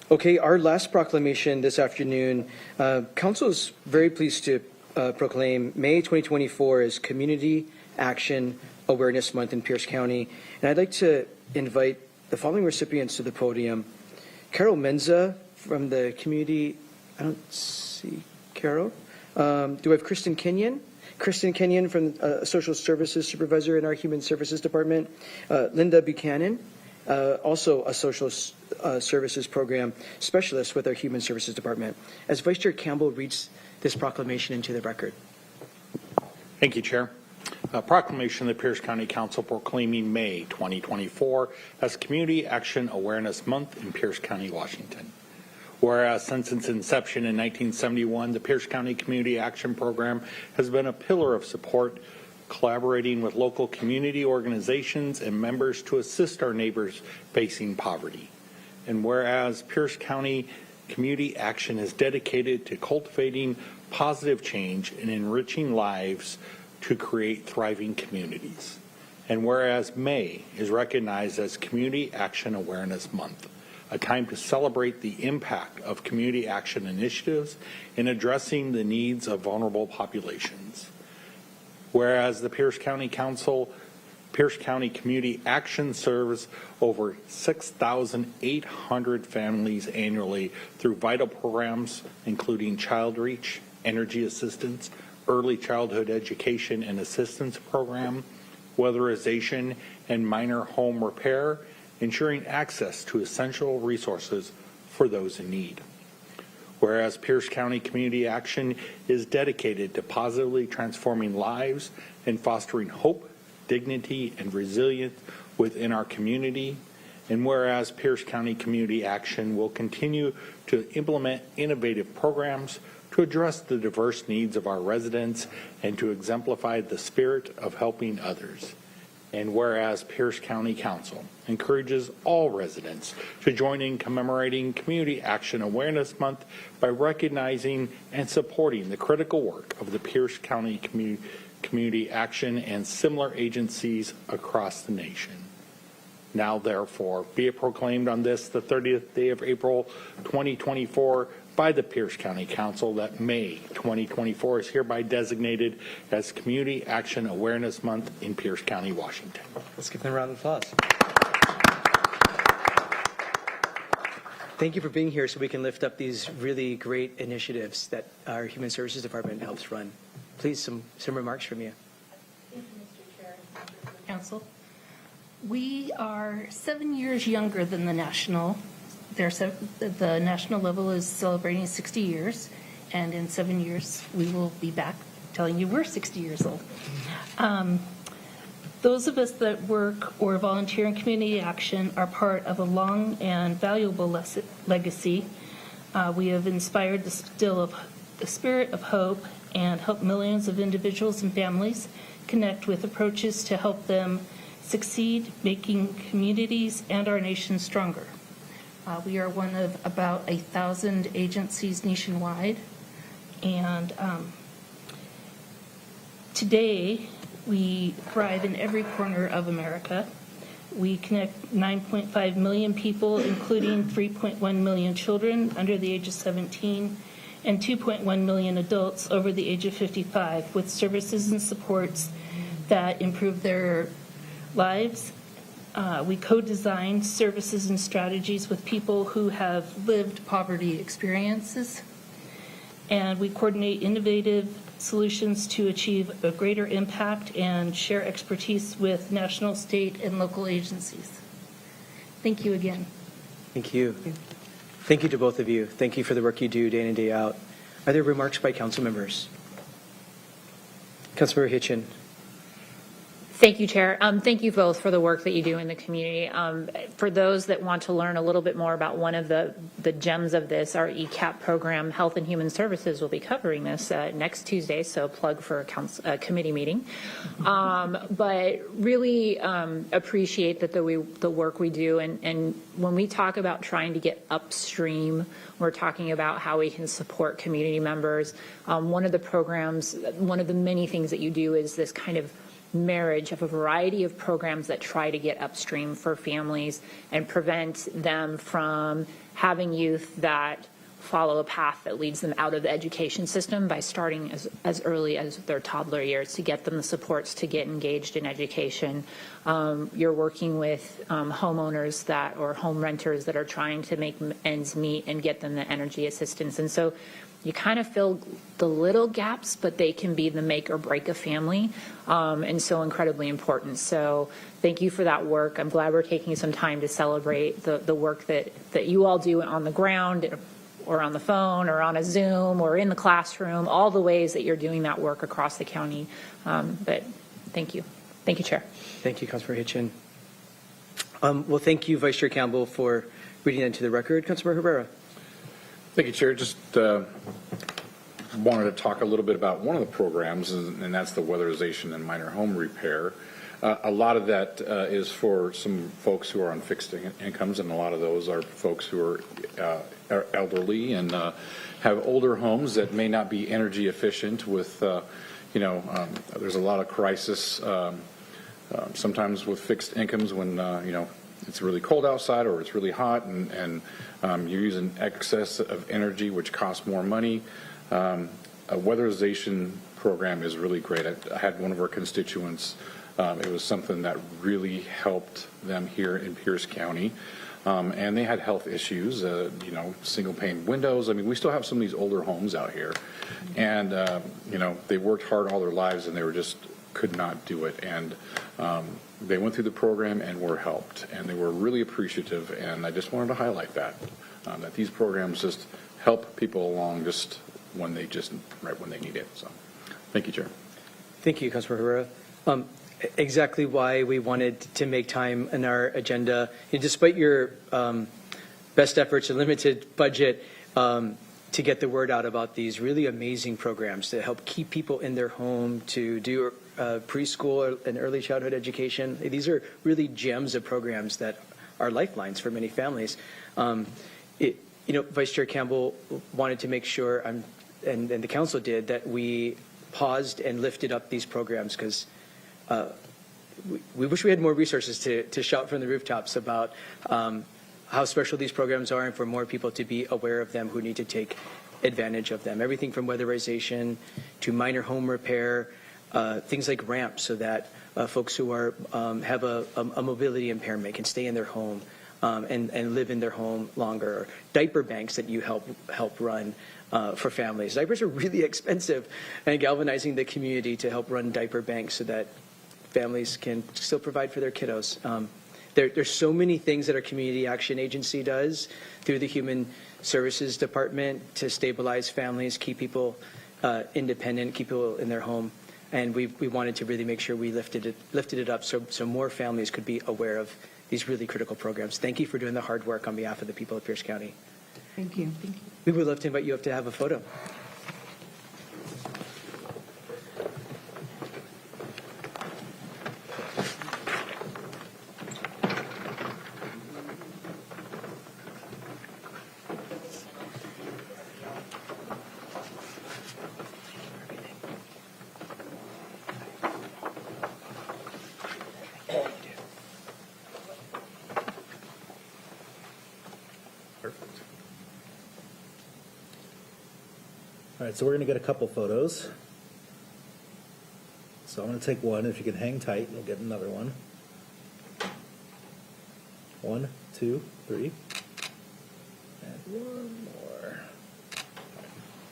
Okay, our last proclamation this afternoon, Council is very pleased to proclaim May 2024 as Community Action Awareness Month in Pierce County. And I'd like to invite the following recipients to the podium. Carol Menza from the community, I don't see Carol. Do we have Kristen Kenyon? Kristen Kenyon from Social Services Supervisor in our Human Services Department. Linda Buchanan, also a Social Services Program Specialist with our Human Services Department. As Vice Chair Campbell reads this proclamation into the record. Thank you, Chair. A proclamation of the Pierce County Council proclaiming May 2024 as Community Action Awareness Month in Pierce County, Washington. Whereas since its inception in 1971, the Pierce County Community Action Program has been a pillar of support, collaborating with local community organizations and members to assist our neighbors facing poverty. And whereas Pierce County Community Action is dedicated to cultivating positive change and enriching lives to create thriving communities. And whereas May is recognized as Community Action Awareness Month, a time to celebrate the impact of community action initiatives in addressing the needs of vulnerable populations. Whereas the Pierce County Community Action serves over 6,800 families annually through vital programs including Child Reach, Energy Assistance, Early Childhood Education and Assistance Program, Weatherization, and minor home repair, ensuring access to essential resources for those in need. Whereas Pierce County Community Action is dedicated to positively transforming lives and fostering hope, dignity, and resilience within our community. And whereas Pierce County Community Action will continue to implement innovative programs to address the diverse needs of our residents and to exemplify the spirit of helping others. And whereas Pierce County Council encourages all residents to join in commemorating Community Action Awareness Month by recognizing and supporting the critical work of the Pierce County Community Action and similar agencies across the nation. Now, therefore, be it proclaimed on this, the 30th day of April 2024, by the Pierce County Council that May 2024 is hereby designated as Community Action Awareness Month in Pierce County, Washington. Let's give them a round of applause. Thank you for being here so we can lift up these really great initiatives that our Human Services Department helps run. Please, some remarks from you. Thank you, Mr. Chair, Council. We are 7 years younger than the national. The national level is celebrating 60 years, and in 7 years we will be back telling you we're 60 years old. Those of us that work or volunteer in community action are part of a long and valuable legacy. We have inspired the spirit of hope and helped millions of individuals and families connect with approaches to help them succeed, making communities and our nation stronger. We are one of about 1,000 agencies nationwide, and today we thrive in every corner of America. We connect 9.5 million people, including 3.1 million children under the age of 17 and 2.1 million adults over the age of 55 with services and supports that improve their lives. We co-design services and strategies with people who have lived poverty experiences, and we coordinate innovative solutions to achieve a greater impact and share expertise with national, state, and local agencies. Thank you again. Thank you. Thank you to both of you. Thank you for the work you do day in and day out. Are there remarks by council members? Councilmember Hitchin. Thank you, Chair. Thank you both for the work that you do in the community. For those that want to learn a little bit more about one of the gems of this, our ECAP program, Health and Human Services, will be covering this next Tuesday, so plug for a committee meeting. But really appreciate that the work we do, and when we talk about trying to get upstream, we're talking about how we can support community members. One of the programs, one of the many things that you do is this kind of marriage of a variety of programs that try to get upstream for families and prevent them from having youth that follow a path that leads them out of the education system by starting as early as their toddler years to get them the supports to get engaged in education. You're working with homeowners that or home renters that are trying to make ends meet and get them the energy assistance. And so you kind of fill the little gaps, but they can be the make or break a family, and so incredibly important. So thank you for that work. I'm glad we're taking some time to celebrate the work that you all do on the ground or on the phone or on a Zoom or in the classroom, all the ways that you're doing that work across the county. But thank you. Thank you, Chair. Thank you, Councilmember Hitchin. Well, thank you, Vice Chair Campbell, for reading that into the record. Councilmember Herrera. Thank you, Chair. Just wanted to talk a little bit about one of the programs, and that's the weatherization and minor home repair. A lot of that is for some folks who are on fixed incomes, and a lot of those are folks who are elderly and have older homes that may not be energy efficient with, there's a lot of crisis sometimes with fixed incomes when, it's really cold outside or it's really hot and you're using excess of energy, which costs more money. A weatherization program is really great. I had one of our constituents. It was something that really helped them here in Pierce County. And they had health issues, single pane windows. I mean, we still have some of these older homes out here. And, they worked hard all their lives and they could not do it. And they went through the program and were helped. And they were really appreciative. And I just wanted to highlight that these programs just help people along right when they need it. So thank you, Chair. Thank you, Councilmember Herrera. Exactly why we wanted to make time in our agenda. And despite your best efforts and limited budget to get the word out about these really amazing programs to help keep people in their home, to do preschool and early childhood education. These are really gems of programs that are lifelines for many families. Vice Chair Campbell wanted to make sure, and the council did, that we paused and lifted up these programs because we wish we had more resources to shout from the rooftops about how special these programs are and for more people to be aware of them who need to take advantage of them. Everything from weatherization to minor home repair, things like ramps so that folks who have a mobility impairment can stay in their home and live in their home longer. Diaper banks that you help run for families. Diapers are really expensive, and galvanizing the community to help run diaper banks so that families can still provide for their kiddos. There's so many things that our community action agency does through the Human Services Department to stabilize families, keep people independent, keep people in their home. And we wanted to really make sure we lifted it up so more families could be aware of these really critical programs. Thank you for doing the hard work on behalf of the people of Pierce County. Thank you. We would love to invite you up to have a photo. All right, so we're going to get a couple photos. So I'm going to take one. If you can hang tight, you'll get another one. 1, 2, 3. And one more.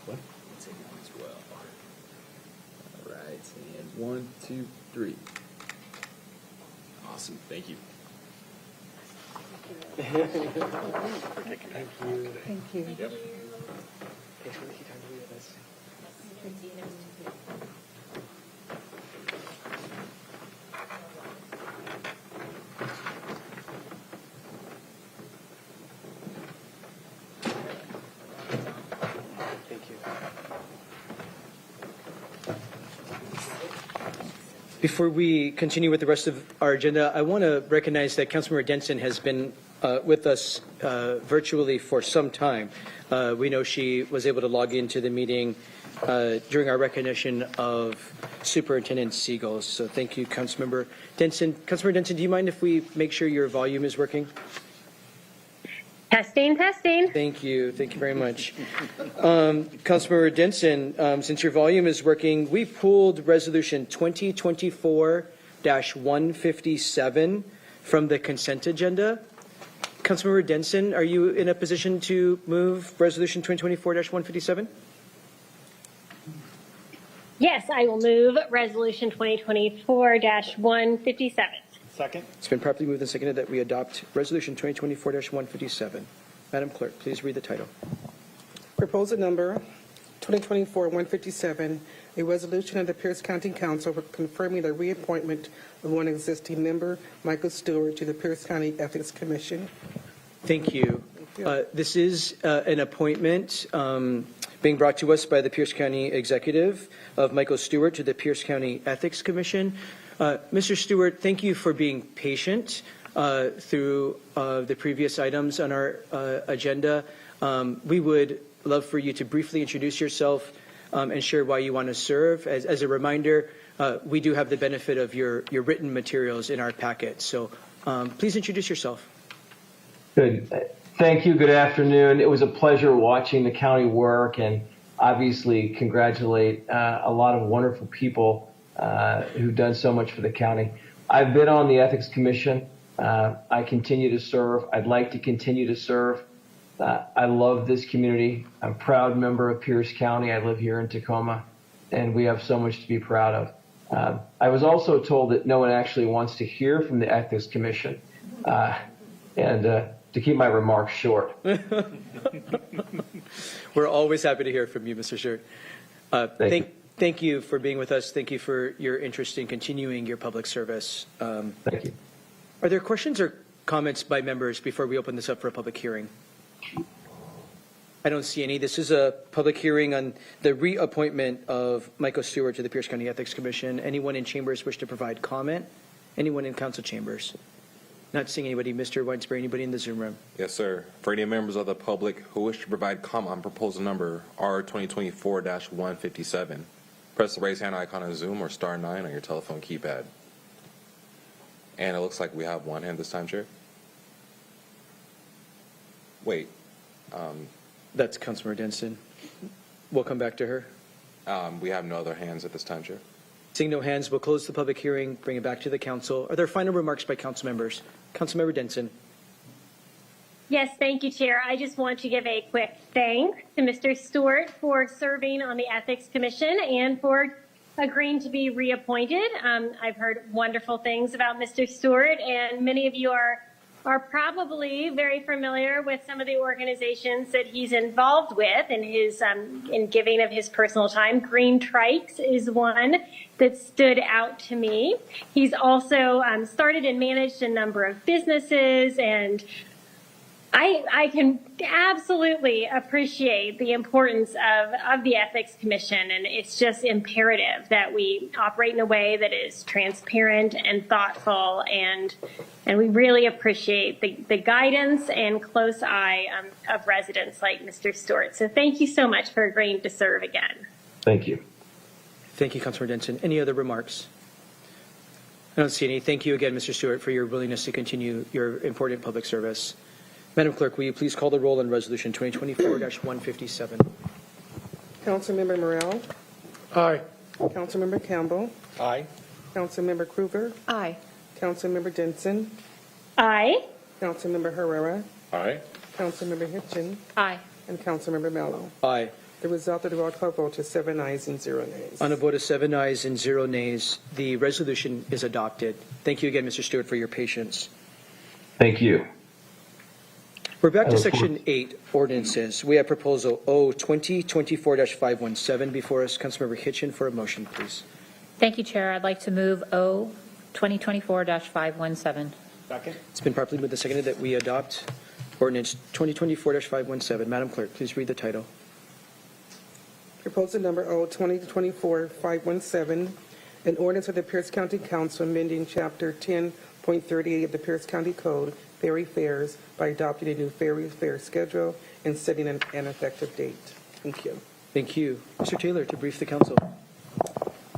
What? Let's take one as well. All right, and 1, 2, 3. Awesome, thank you. Thank you. Thank you. Yep. Thanks for making time to be with us. Thank you. Before we continue with the rest of our agenda, I want to recognize that Councilmember Denson has been with us virtually for some time. We know she was able to log into the meeting during our recognition of Superintendent Siegel. So thank you, Councilmember Denson. Councilmember Denson, do you mind if we make sure your volume is working? Testing, testing. Thank you. Thank you very much. Councilmember Denson, since your volume is working, we pulled Resolution 2024-157 from the consent agenda. Councilmember Denson, are you in a position to move Resolution 2024-157? Yes, I will move Resolution 2024-157. Second. It's been properly moved and seconded that we adopt Resolution 2024-157. Madam Clerk, please read the title. Proposal number 2024-157, a resolution of the Pierce County Council confirming the reappointment of one existing member, Michael Stewart, to the Pierce County Ethics Commission. Thank you. This is an appointment being brought to us by the Pierce County Executive of Michael Stewart to the Pierce County Ethics Commission. Mr. Stewart, thank you for being patient through the previous items on our agenda. We would love for you to briefly introduce yourself and share why you want to serve. As a reminder, we do have the benefit of your written materials in our packet. So please introduce yourself. Good. Thank you. Good afternoon. It was a pleasure watching the county work, and obviously congratulate a lot of wonderful people who've done so much for the county. I've been on the Ethics Commission. I continue to serve. I'd like to continue to serve. I love this community. I'm a proud member of Pierce County. I live here in Tacoma, and we have so much to be proud of. I was also told that no one actually wants to hear from the Ethics Commission, and to keep my remarks short. We're always happy to hear from you, Mr. Stewart. Thank you for being with us. Thank you for your interest in continuing your public service. Thank you. Are there questions or comments by members before we open this up for a public hearing? I don't see any. This is a public hearing on the reappointment of Michael Stewart to the Pierce County Ethics Commission. Anyone in chambers wish to provide comment? Anyone in council chambers? Not seeing anybody. Mr. Weinsberry, anybody in the Zoom room? Yes, sir. For any members of the public who wish to provide comment on proposal number R 2024-157, press the raise hand icon on Zoom or star 9 on your telephone keypad. And it looks like we have one hand this time, Chair. Wait. That's Councilmember Denson. We'll come back to her. We have no other hands at this time, Chair. Seeing no hands, we'll close the public hearing, bring it back to the council. Are there final remarks by council members? Councilmember Denson. Yes, thank you, Chair. I just want to give a quick thanks to Mr. Stewart for serving on the Ethics Commission and for agreeing to be reappointed. I've heard wonderful things about Mr. Stewart, and many of you are probably very familiar with some of the organizations that he's involved with in his in giving of his personal time. Green Trikes is one that stood out to me. He's also started and managed a number of businesses, and I can absolutely appreciate the importance of the Ethics Commission, and it's just imperative that we operate in a way that is transparent and thoughtful, and we really appreciate the guidance and close eye of residents like Mr. Stewart. So thank you so much for agreeing to serve again. Thank you. Thank you, Councilmember Denson. Any other remarks? I don't see any. Thank you again, Mr. Stewart, for your willingness to continue your important public service. Madam Clerk, will you please call the roll on Resolution 2024-157? Councilmember Morrell? Aye. Councilmember Campbell? Aye. Councilmember Kruger? Aye. Councilmember Denson? Aye. Councilmember Herrera? Aye. Councilmember Hitchin? Aye. And Councilmember Mello. Aye. The result of the roll call vote is 7 ayes and 0 nays. On a vote of 7 ayes and 0 nays, the resolution is adopted. Thank you again, Mr. Stewart, for your patience. Thank you. We're back to Section 8, Ordinances. We have Proposal O 2024-517 before us. Councilmember Hitchin for a motion, please. Thank you, Chair. I'd like to move O 2024-517. Second. It's been properly moved and seconded that we adopt Ordinance 2024-517. Madam Clerk, please read the title. Proposal number O 2024-517, an ordinance of the Pierce County Council amending Chapter 10.38 of the Pierce County Code, ferry fares by adopting a new ferry fare schedule and setting an effective date. Thank you. Thank you. Mr. Taylor, to brief the council.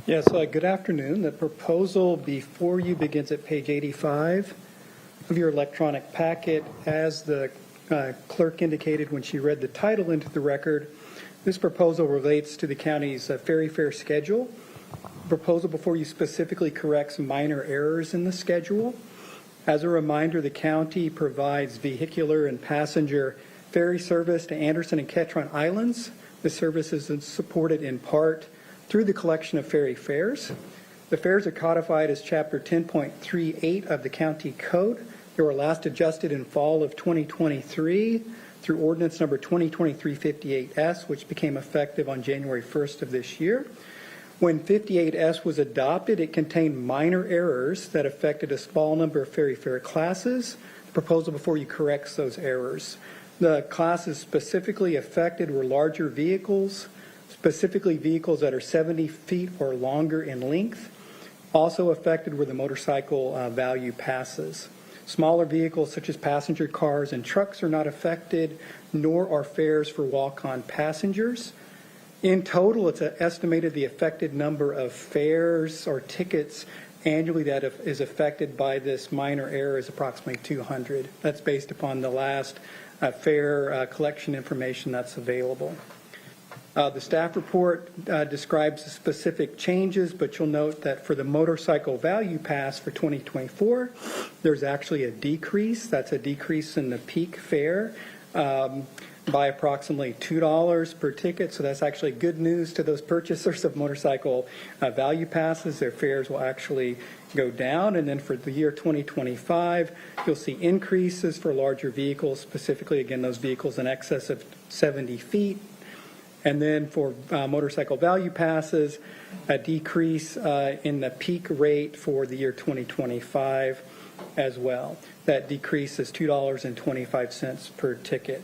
Yes, good afternoon. The proposal before you begins at page 85 of your electronic packet. As the clerk indicated when she read the title into the record, this proposal relates to the county's ferry fare schedule. The proposal before you specifically corrects minor errors in the schedule. As a reminder, the county provides vehicular and passenger ferry service to Anderson and Ketron Islands. The service is supported in part through the collection of ferry fares. The fares are codified as Chapter 10.38 of the County Code. They were last adjusted in fall of 2023 through ordinance number 2023-58S, which became effective on January 1st of this year. When 58S was adopted, it contained minor errors that affected a small number of ferry fare classes. The proposal before you corrects those errors. The classes specifically affected were larger vehicles, specifically vehicles that are 70 feet or longer in length. Also affected were the motorcycle value passes. Smaller vehicles such as passenger cars and trucks are not affected, nor are fares for walk-on passengers. In total, it's estimated the affected number of fares or tickets annually that is affected by this minor error is approximately 200. That's based upon the last fare collection information that's available. The staff report describes the specific changes, but you'll note that for the motorcycle value pass for 2024, there's actually a decrease. That's a decrease in the peak fare by approximately $2 per ticket. So that's actually good news to those purchasers of motorcycle value passes. Their fares will actually go down. And then for the year 2025, you'll see increases for larger vehicles, specifically, again, those vehicles in excess of 70 feet. And then for motorcycle value passes, a decrease in the peak rate for the year 2025 as well. That decrease is $2.25 per ticket.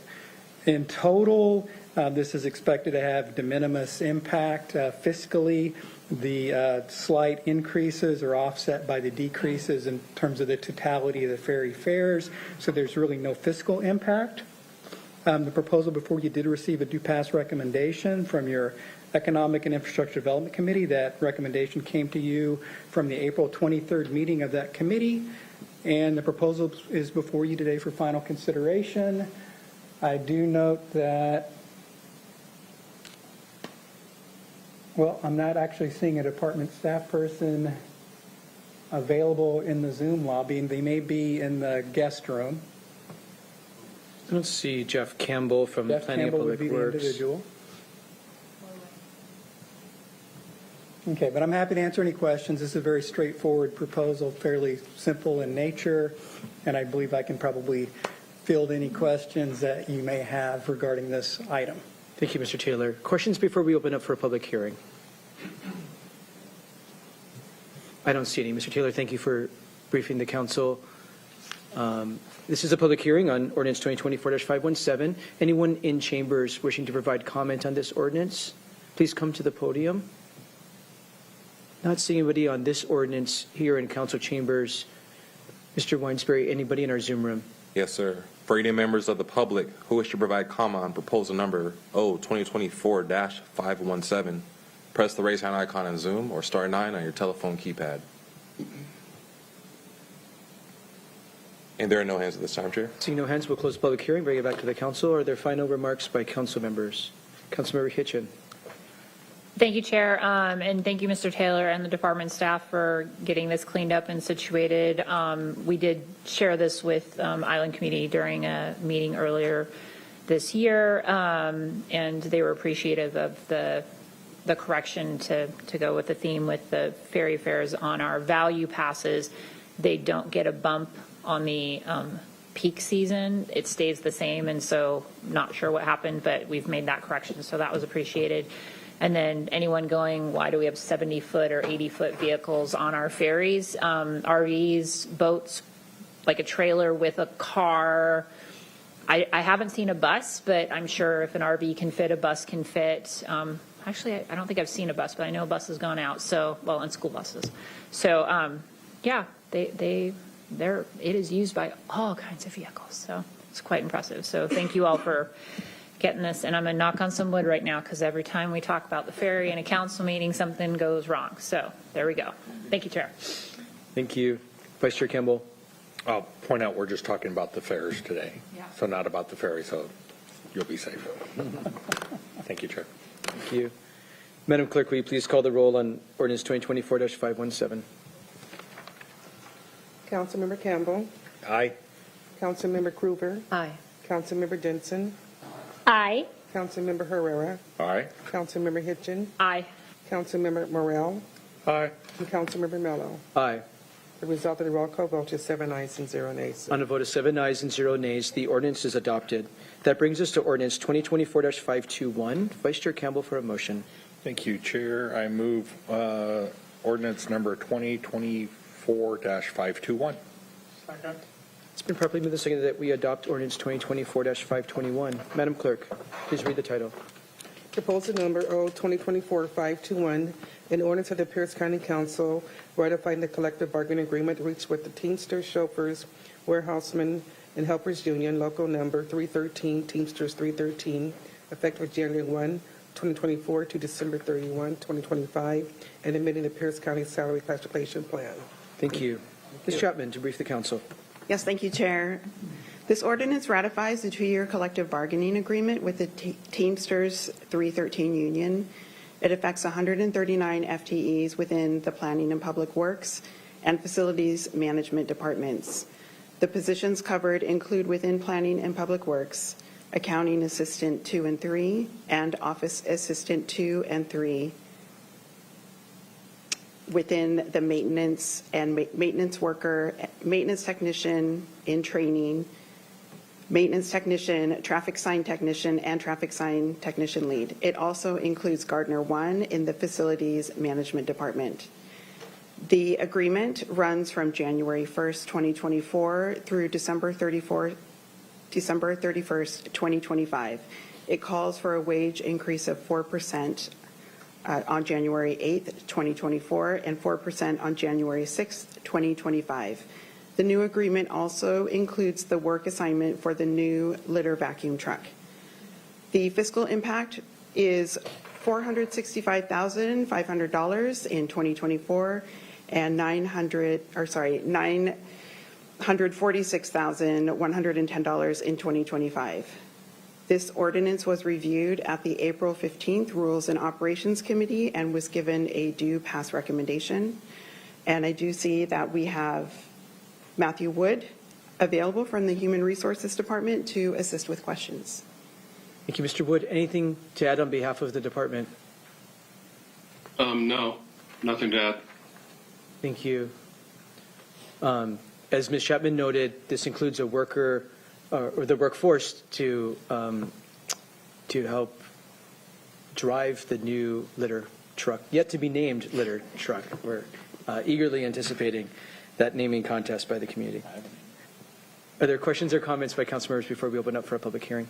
In total, this is expected to have de minimis impact fiscally. The slight increases are offset by the decreases in terms of the totality of the ferry fares, so there's really no fiscal impact. The proposal before you did receive a due pass recommendation from your Economic and Infrastructure Development Committee. That recommendation came to you from the April 23rd meeting of that committee, and the proposal is before you today for final consideration. I do note that, well, I'm not actually seeing a department staff person available in the Zoom lobby, and they may be in the guest room. I don't see Jeff Campbell from Jeff Planning Campbell and would Public be the Works. individual. Okay, but I'm happy to answer any questions. This is a very straightforward proposal, fairly simple in nature, and I believe I can probably field any questions that you may have regarding this item. Thank you, Mr. Taylor. Questions before we open up for a public hearing? I don't see any. Mr. Taylor, thank you for briefing the council. This is a public hearing on ordinance 2024-517. Anyone in chambers wishing to provide comment on this ordinance, please come to the podium. Not seeing anybody on this ordinance here in council chambers. Mr. Weinsberry, anybody in our Zoom room? Yes, sir. For any members of the public who wish to provide comment on proposal number 2024-517, press the raise hand icon on Zoom or star 9 on your telephone keypad. And there are no hands at this time, Chair. Seeing no hands, we'll close the public hearing, bring it back to the council. Are there final remarks by council members? Councilmember Hitchin. Thank you, Chair, and thank you, Mr. Taylor and the department staff for getting this cleaned up and situated. We did share this with Island Committee during a meeting earlier this year, and they were appreciative of the correction to go with the theme with the ferry fares on our value passes. They don't get a bump on the peak season. It stays the same, and so not sure what happened, but we've made that correction, so that was appreciated. And then anyone going, why do we have 70-foot or 80-foot vehicles on our ferries? RVs, boats, like a trailer with a car. I haven't seen a bus, but I'm sure if an RV can fit, a bus can fit. Actually, I don't think I've seen a bus, but I know a bus has gone out. So, well, and school buses. So, yeah, they it is used by all kinds of vehicles. So it's quite impressive. So thank you all for getting this. And I'm going to knock on some wood right now because every time we talk about the ferry in a council meeting, something goes wrong. So there we go. Thank you, Chair. Thank you. Vice Chair Campbell. I'll point out we're just talking about the fares today, so not about the ferry, so you'll be safe. Thank you, Chair. Thank you. Madam Clerk, will you please call the roll on ordinance 2024-517? Councilmember Campbell. Aye. Councilmember Krueger. Aye. Councilmember Denson. Aye. Councilmember Herrera. Aye. Councilmember Hitchin. Aye. Councilmember Morrell. Aye. And Councilmember Mello. Aye. The result of the roll call vote is 7 ayes and 0 nays. On a vote of 7 ayes and 0 nays, the ordinance is adopted. That brings us to ordinance 2024-521. Vice Chair Campbell for a motion. Thank you, Chair. I move ordinance number 2024-521. It's been properly moved and seconded that we adopt ordinance 2024-521. Madam Clerk, please read the title. Proposal number O-2024-521, an ordinance of the Pierce County Council ratifying the collective bargaining agreement reached with the Teamsters, Chauffeurs, Warehousemen, and Helpers Union, local number 313, Teamsters 313, effective January 1, 2024 to December 31, 2025, and amending the Pierce County Salary Classification Plan. Thank you. Ms. Chapman, to brief the council. Yes, thank you, Chair. This ordinance ratifies the 2-year collective bargaining agreement with the Teamsters 313 union. It affects 139 FTEs within the Planning and Public Works and Facilities Management departments. The positions covered include within Planning and Public Works, Accounting Assistant 2 and 3, and Office Assistant 2 and 3, within the maintenance and maintenance worker, maintenance technician in training, maintenance technician, traffic sign technician, and traffic sign technician lead. It also includes Gardner 1 in the Facilities Management Department. The agreement runs from January 1st, 2024 through December 31st, 2025. It calls for a wage increase of 4% on January 8th, 2024, and 4% on January 6th, 2025. The new agreement also includes the work assignment for the new litter vacuum truck. The fiscal impact is $465,500 in 2024 and $946,110 in 2025. This ordinance was reviewed at the April 15th Rules and Operations Committee and was given a due pass recommendation. And I do see that we have Matthew Wood available from the Human Resources Department to assist with questions. Thank you, Mr. Wood. Anything to add on behalf of the department? No, nothing to add. Thank you. As Ms. Chapman noted, this includes a worker or the workforce to help drive the new litter truck, yet to be named litter truck. We're eagerly anticipating that naming contest by the community. Are there questions or comments by council members before we open up for a public hearing?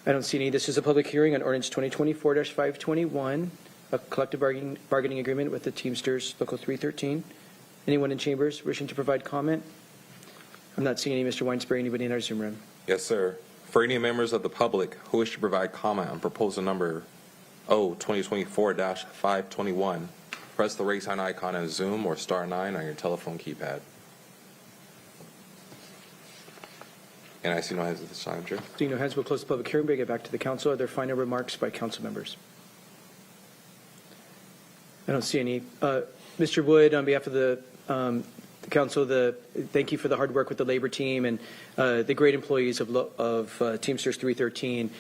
I don't see any. This is a public hearing on ordinance 2024-521, a collective bargaining agreement with the Teamsters Local 313. Anyone in chambers wishing to provide comment? I'm not seeing any. Mr. Weinsberry, anybody in our Zoom room? Yes, sir. For any members of the public who wish to provide comment on proposal number O-2024-521, press the raise hand icon on Zoom or *9 on your telephone keypad. And I see no hands at this time, Chair. Seeing no hands, we'll close the public hearing. Bring it back to the council. Are there final remarks by council members? I don't see any. Mr. Wood, on behalf of the council, thank you for the hard work with the labor team and the great employees of Teamsters 313.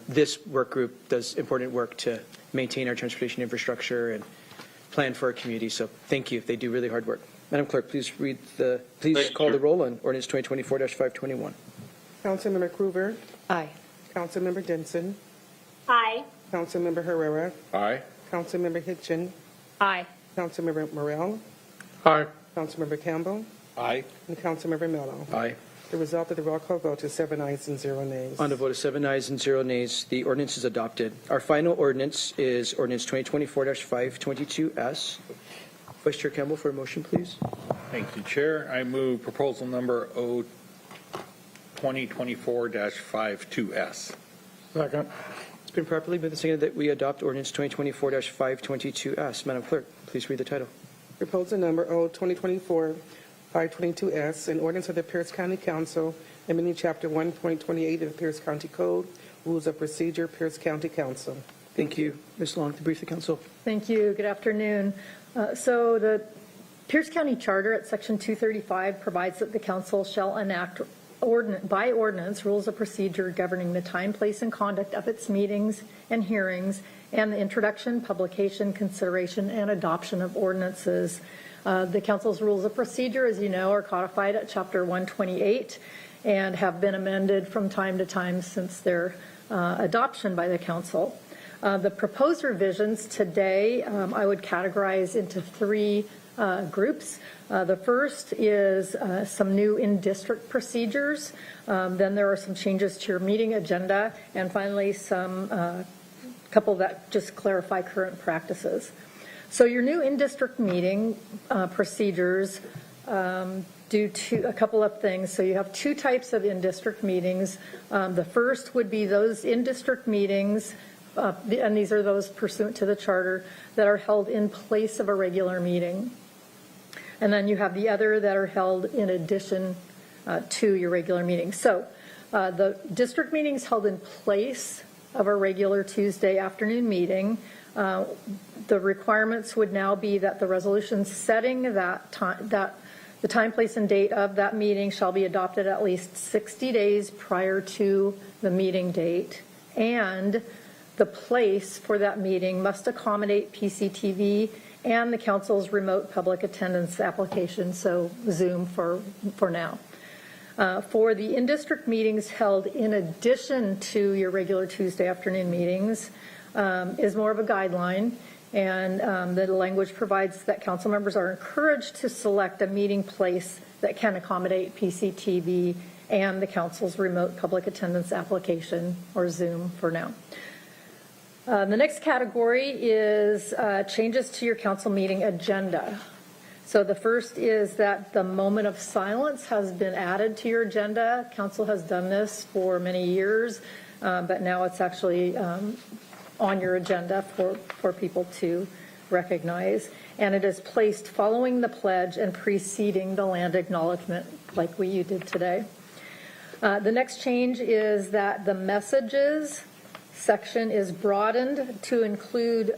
This work group does important work to maintain our transportation infrastructure and plan for our community. So thank you. They do really hard work. Madam Clerk, please call the roll on ordinance 2024-521. Councilmember Krueger. Aye. Councilmember Denson. Aye. Councilmember Herrera. Aye. Councilmember Hitchin. Aye. Councilmember Morrell. Aye. Councilmember Campbell. Aye. And Councilmember Mello. Aye. The result of the roll call vote is 7 ayes and 0 nays. On a vote of 7 ayes and 0 nays, the ordinance is adopted. Our final ordinance is ordinance 2024-522S. Vice Chair Campbell for a motion, please. Thank you, Chair. I move proposal number 2024-52S. Second. It's been properly moved and seconded that we adopt ordinance 2024-522S. Madam Clerk, please read the title. Proposal number O 2024-522S, an ordinance of the Pierce County Council amending Chapter 1.28 of the Pierce County Code, Rules of Procedure, Pierce County Council. Thank you. Ms. Long, to brief the council. Thank you. Good afternoon. So the Pierce County Charter at Section 235 provides that the council shall enact by ordinance rules of procedure governing the time, place, and conduct of its meetings and hearings, and the introduction, publication, consideration, and adoption of ordinances. The council's rules of procedure, as you know, are codified at Chapter 128 and have been amended from time to time since their adoption by the council. The proposed revisions today I would categorize into three groups. The first is some new in-district procedures. Then there are some changes to your meeting agenda, and finally some couple that just clarify current practices. So your new in-district meeting procedures do a couple of things. So you have two types of in-district meetings. The first would be those in-district meetings, and these are those pursuant to the charter, that are held in place of a regular meeting. And then you have the other that are held in addition to your regular meeting. So the district meetings held in place of a regular Tuesday afternoon meeting, the requirements would now be that the resolution setting that time, the time, place, and date of that meeting shall be adopted at least 60 days prior to the meeting date, and the place for that meeting must accommodate PCTV and the council's remote public attendance application, so Zoom for now. For the in-district meetings held in addition to your regular Tuesday afternoon meetings is more of a guideline, and the language provides that council members are encouraged to select a meeting place that can accommodate PCTV and the council's remote public attendance application, or Zoom for now. The next category is changes to your council meeting agenda. So the first is that the moment of silence has been added to your agenda. Council has done this for many years, but now it's actually on your agenda for people to recognize. And it is placed following the pledge and preceding the land acknowledgement, like you did today. The next change is that the messages section is broadened to include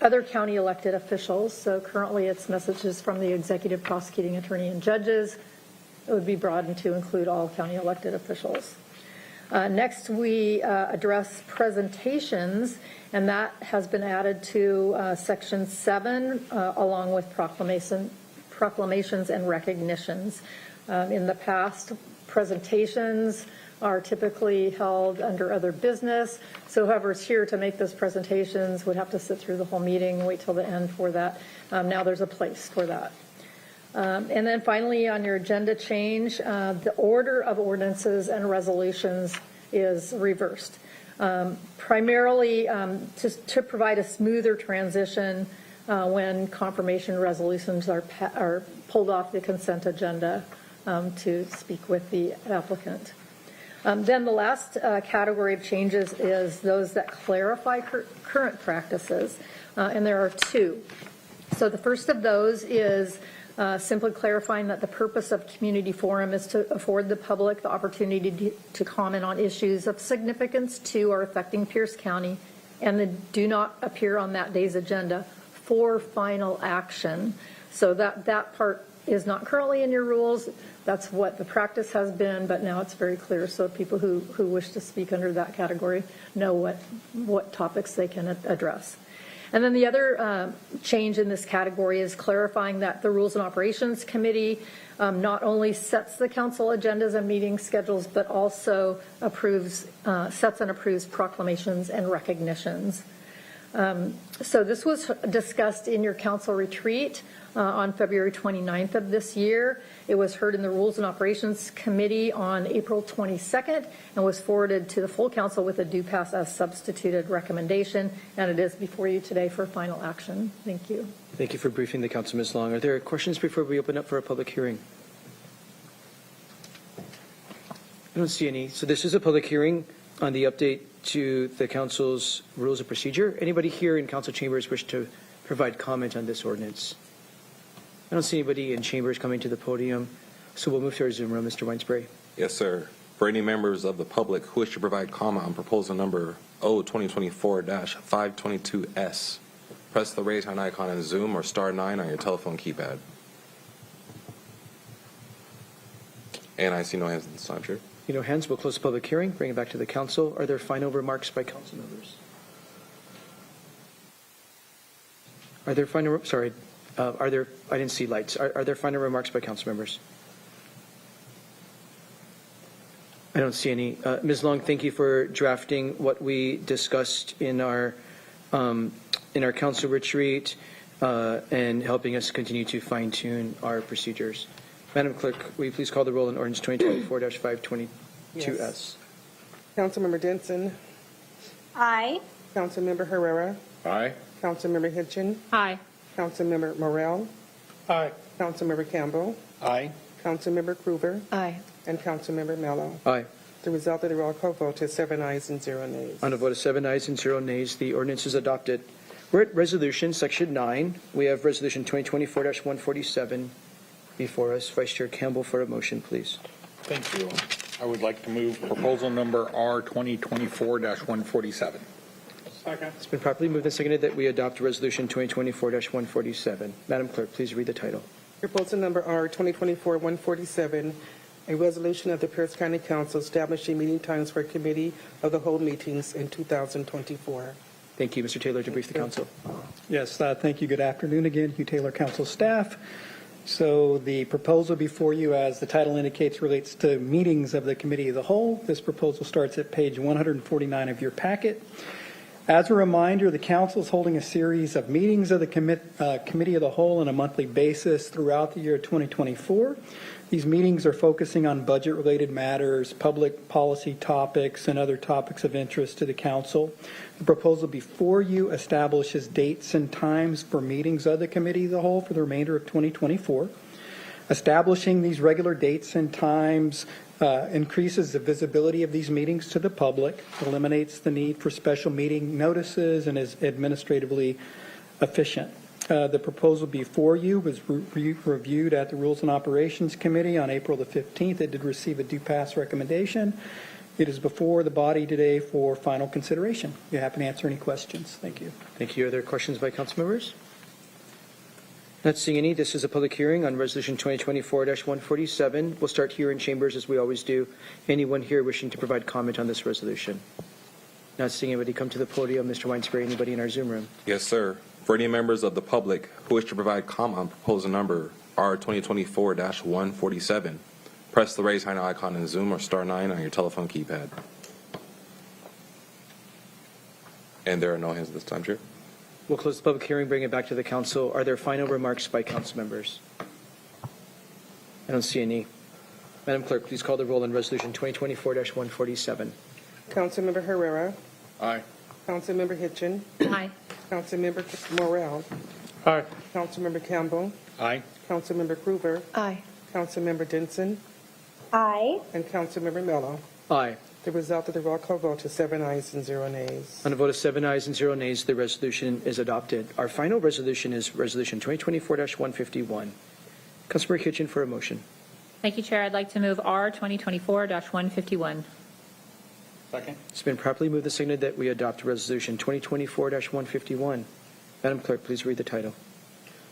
other county elected officials. So currently it's messages from the executive, prosecuting attorney, and judges. It would be broadened to include all county elected officials. Next, we address presentations, and that has been added to Section 7 along with proclamations and recognitions. In the past, presentations are typically held under other business. So whoever's here to make those presentations would have to sit through the whole meeting, wait till the end for that. Now there's a place for that. And then finally, on your agenda change, the order of ordinances and resolutions is reversed. Primarily to provide a smoother transition when confirmation resolutions are pulled off the consent agenda to speak with the applicant. Then the last category of changes is those that clarify current practices, and there are two. So the first of those is simply clarifying that the purpose of community forum is to afford the public the opportunity to comment on issues of significance to or affecting Pierce County, and that do not appear on that day's agenda for final action. So that part is not currently in your rules. That's what the practice has been, but now it's very clear, so people who wish to speak under that category know what topics they can address. And then the other change in this category is clarifying that the Rules and Operations Committee not only sets the council agendas and meeting schedules, but also sets and approves proclamations and recognitions. So this was discussed in your council retreat on February 29th of this year. It was heard in the Rules and Operations Committee on April 22nd and was forwarded to the full council with a do pass as substituted recommendation, and it is before you today for final action. Thank you. Thank you for briefing the council, Ms. Long. Are there questions before we open up for a public hearing? I don't see any. So this is a public hearing on the update to the council's rules of procedure. Anybody here in council chambers wish to provide comment on this ordinance? I don't see anybody in chambers coming to the podium, so we'll move to our Zoom room. Mr. Weinsbury. Yes, sir. For any members of the public who wish to provide comment on proposal number O-2024-522S, press the raise hand icon on Zoom or star 9 on your telephone keypad. And I see no hands at this time, Chair. No hands. We'll close the public hearing. Bring it back to the council. Are there final remarks by council members? Are there final? Sorry, are there? I didn't see lights. Are there final remarks by council members? I don't see any. Ms. Long, thank you for drafting what we discussed in our council retreat and helping us continue to fine tune our procedures. Madam Clerk, will you please call the roll on ordinance 2024-522S? Yes. Councilmember Denson. Aye. Councilmember Herrera. Aye. Councilmember Hitchin. Aye. Councilmember Morrell. Aye. Councilmember Campbell. Aye. Councilmember Krueger. Aye. And Councilmember Mello. Aye. The result of the roll call vote is 7 ayes and 0 nays. On a vote of 7 ayes and 0 nays, the ordinance is adopted. We're at resolution, section 9. We have resolution 2024-147 before us. Vice Chair Campbell for a motion, please. Thank you. I would like to move proposal number R 2024-147. Second. It's been properly moved and seconded that we adopt resolution 2024-147. Madam Clerk, please read the title. Proposal number R 2024-147, a resolution of the Pierce County Council establishing meeting times for committee of the whole meetings in 2024. Thank you, Mr. Taylor, to brief the council. Yes, thank you. Good afternoon again, Hugh Taylor, council staff. So the proposal before you, as the title indicates, relates to meetings of the Committee of the Whole. This proposal starts at page 149 of your packet. As a reminder, the council is holding a series of meetings of the Committee of the Whole on a monthly basis throughout the year 2024. These meetings are focusing on budget-related matters, public policy topics, and other topics of interest to the council. The proposal before you establishes dates and times for meetings of the Committee of the Whole for the remainder of 2024. Establishing these regular dates and times increases the visibility of these meetings to the public, eliminates the need for special meeting notices, and is administratively efficient. The proposal before you was reviewed at the Rules and Operations Committee on April the 15th. It did receive a do pass recommendation. It is before the body today for final consideration. Be happy to answer any questions. Thank you. Thank you. Are there questions by council members? Not seeing any. This is a public hearing on resolution 2024-147. We'll start here in chambers as we always do. Anyone here wishing to provide comment on this resolution? Not seeing anybody come to the podium. Mr. Weinsbury, anybody in our Zoom room? Yes, sir. For any members of the public who wish to provide comment on proposal number R 2024-147, press the raise hand icon in Zoom or star 9 on your telephone keypad. And there are no hands at this time, Chair. We'll close the public hearing, bring it back to the council. Are there final remarks by council members? I don't see any. Madam Clerk, please call the roll on resolution 2024-147. Councilmember Herrera. Aye. Councilmember Hitchin. Aye. Councilmember Morrell. Aye. Councilmember Campbell. Aye. Councilmember Krueger. Aye. Councilmember Denson. Aye. And Councilmember Mello. Aye. The result of the roll call vote is 7 ayes and 0 nays. On a vote of 7 ayes and 0 nays, the resolution is adopted. Our final resolution is resolution 2024-151. Councilmember Hitchin for a motion. Thank you, Chair. I'd like to move R 2024-151. Second. It's been properly moved and seconded that we adopt resolution 2024-151. Madam Clerk, please read the title.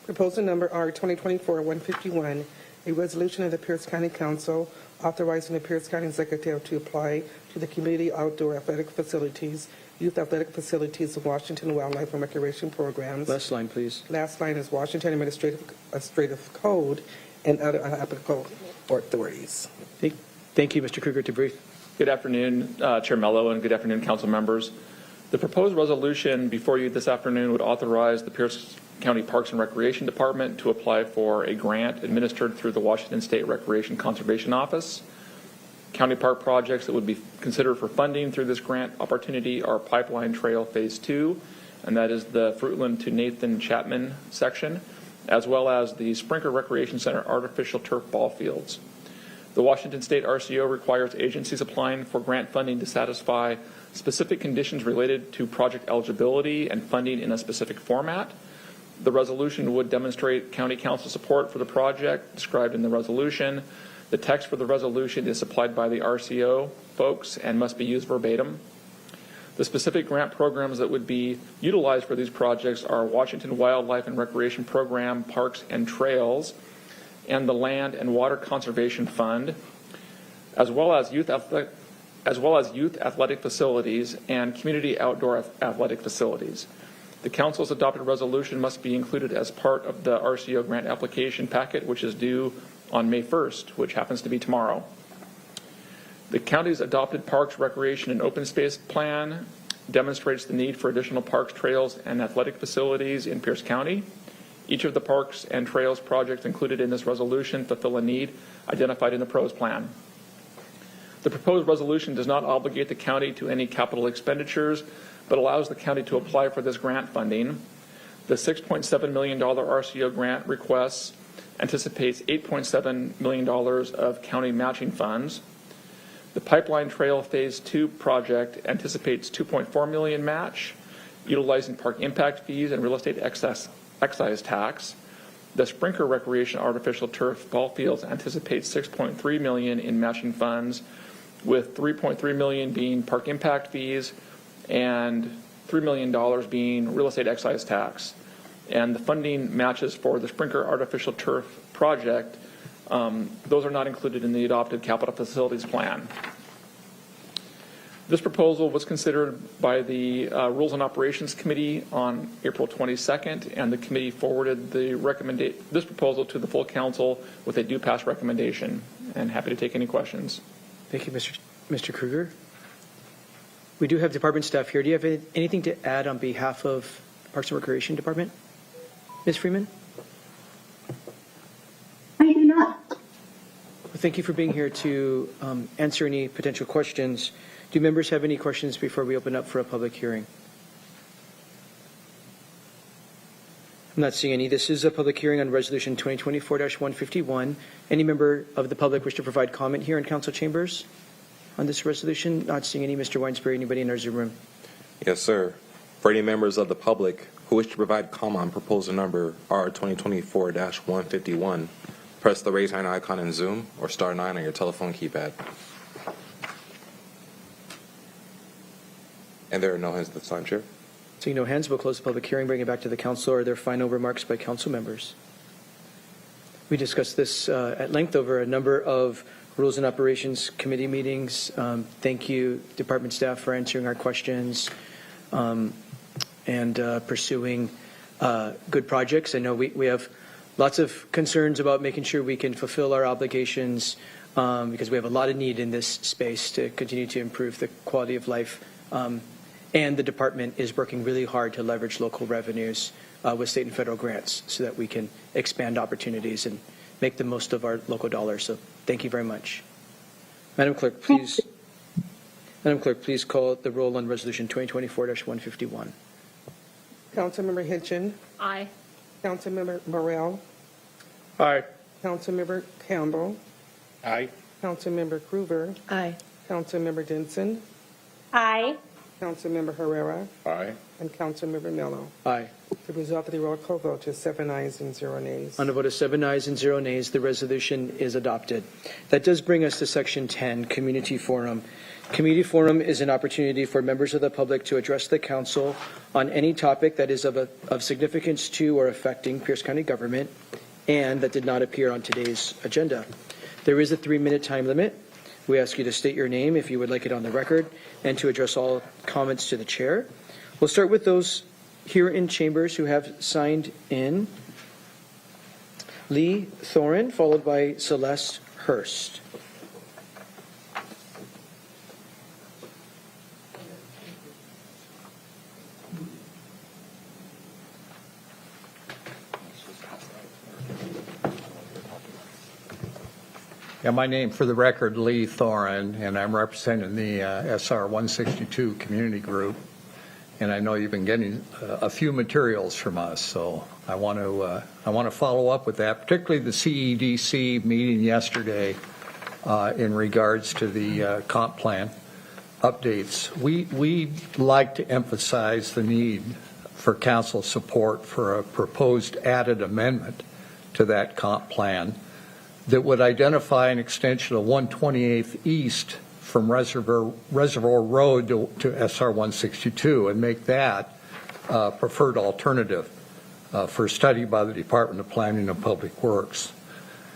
Proposal number R 2024-151, a resolution of the Pierce County Council authorizing the Pierce County Executive to apply to the community outdoor athletic facilities, youth athletic facilities, and Washington Wildlife and Recreation Programs. Last line, please. Last line is Washington Administrative Code and other applicable authorities. Thank you, Mr. Krueger, to brief. Good afternoon, Chair Mello, and good afternoon, council members. The proposed resolution before you this afternoon would authorize the Pierce County Parks and Recreation Department to apply for a grant administered through the Washington State Recreation Conservation Office. County park projects that would be considered for funding through this grant opportunity are Pipeline Trail Phase 2, and that is the Fruitland to Nathan Chapman section, as well as the Sprinkler Recreation Center artificial turf ball fields. The Washington State RCO requires agencies applying for grant funding to satisfy specific conditions related to project eligibility and funding in a specific format. The resolution would demonstrate county council support for the project described in the resolution. The text for the resolution is supplied by the RCO folks and must be used verbatim. The specific grant programs that would be utilized for these projects are Washington Wildlife and Recreation Program, Parks and Trails, and the Land and Water Conservation Fund, as well as youth athletic facilities and community outdoor athletic facilities. The council's adopted resolution must be included as part of the RCO grant application packet, which is due on May 1st, which happens to be tomorrow. The county's adopted Parks, Recreation, and Open Space Plan demonstrates the need for additional parks, trails, and athletic facilities in Pierce County. Each of the parks and trails projects included in this resolution fulfill a need identified in the PROS plan. The proposed resolution does not obligate the county to any capital expenditures, but allows the county to apply for this grant funding. The $6.7 million RCO grant requests anticipates $8.7 million of county matching funds. The Pipeline Trail Phase 2 project anticipates $2.4 million match, utilizing park impact fees and real estate excise tax. The Sprinkler Recreation Artificial Turf Ball Fields anticipates $6.3 million in matching funds, with $3.3 million being park impact fees and $3 million being real estate excise tax. And the funding matches for the Sprinkler Artificial Turf project, those are not included in the adopted capital facilities plan. This proposal was considered by the Rules and Operations Committee on April 22nd, and the committee forwarded this proposal to the full council with a due pass recommendation. And happy to take any questions. Thank you, Mr. Kruger. We do have department staff here. Do you have anything to add on behalf of Parks and Recreation Department? Ms. Freeman? I do not. Well, thank you for being here to answer any potential questions. Do members have any questions before we open up for a public hearing? I'm not seeing any. This is a public hearing on Resolution 2024-151. Any member of the public wish to provide comment here in council chambers on this resolution? Not seeing any. Mr. Weinsbury, anybody in our Zoom room? Yes, sir. For any members of the public who wish to provide comment on proposal number R 2024-151, press the raise hand icon in Zoom or star 9 on your telephone keypad. And there are no hands at this time, Chair. Seeing no hands, we'll close the public hearing, bring it back to the council. Are there final remarks by council members? We discussed this at length over a number of Rules and Operations Committee meetings. Thank you, department staff, for answering our questions and pursuing good projects. I know we have lots of concerns about making sure we can fulfill our obligations because we have a lot of need in this space to continue to improve the quality of life. And the department is working really hard to leverage local revenues with state and federal grants so that we can expand opportunities and make the most of our local dollars. So thank you very much. Madam Clerk, please call the roll on Resolution 2024-151. Councilmember Hitchin. Aye. Councilmember Morrell. Aye. Councilmember Campbell. Aye. Councilmember Kruger. Aye. Councilmember Denson. Aye. Councilmember Herrera. Aye. And Councilmember Mello. Aye. The result of the roll call vote is 7 ayes and 0 nays. On a vote of 7 ayes and 0 nays, the resolution is adopted. That does bring us to Section 10, Community Forum. Community Forum is an opportunity for members of the public to address the council on any topic that is of significance to or affecting Pierce County government and that did not appear on today's agenda. There is a 3-minute time limit. We ask you to state your name if you would like it on the record and to address all comments to the chair. We'll start with those here in chambers who have signed in. Lee Thorin, followed by Celeste Hurst. Yeah, my name, for the record, Lee Thorin, and I'm representing the SR 162 community group. And I know you've been getting a few materials from us, so I want to follow up with that, particularly the CEDC meeting yesterday in regards to the comp plan updates. We like to emphasize the need for council support for a proposed added amendment to that comp plan that would identify an extension of 128th East from Reservoir Road to SR 162 and make that preferred alternative for study by the Department of Planning and Public Works.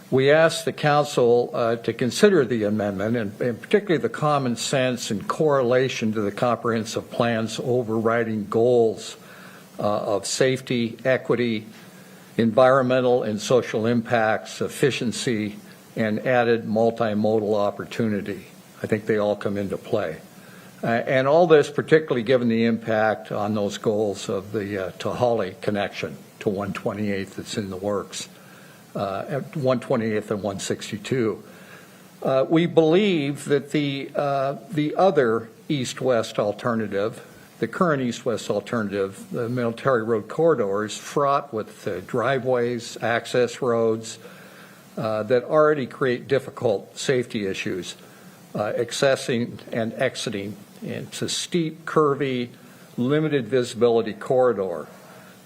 We asked the council to consider the amendment and particularly the common sense and correlation to the comprehensive plan's overriding goals of safety, equity, environmental and social impacts, efficiency, and added multimodal opportunity. I think they all come into play. And all this particularly given the impact on those goals of the Tahali connection to 128th that's in the works, 128th and 162. We believe that the other east-west alternative, the current east-west alternative, the military road corridor, is fraught with driveways, access roads that already create difficult safety issues, accessing and exiting. It's a steep, curvy, limited visibility corridor.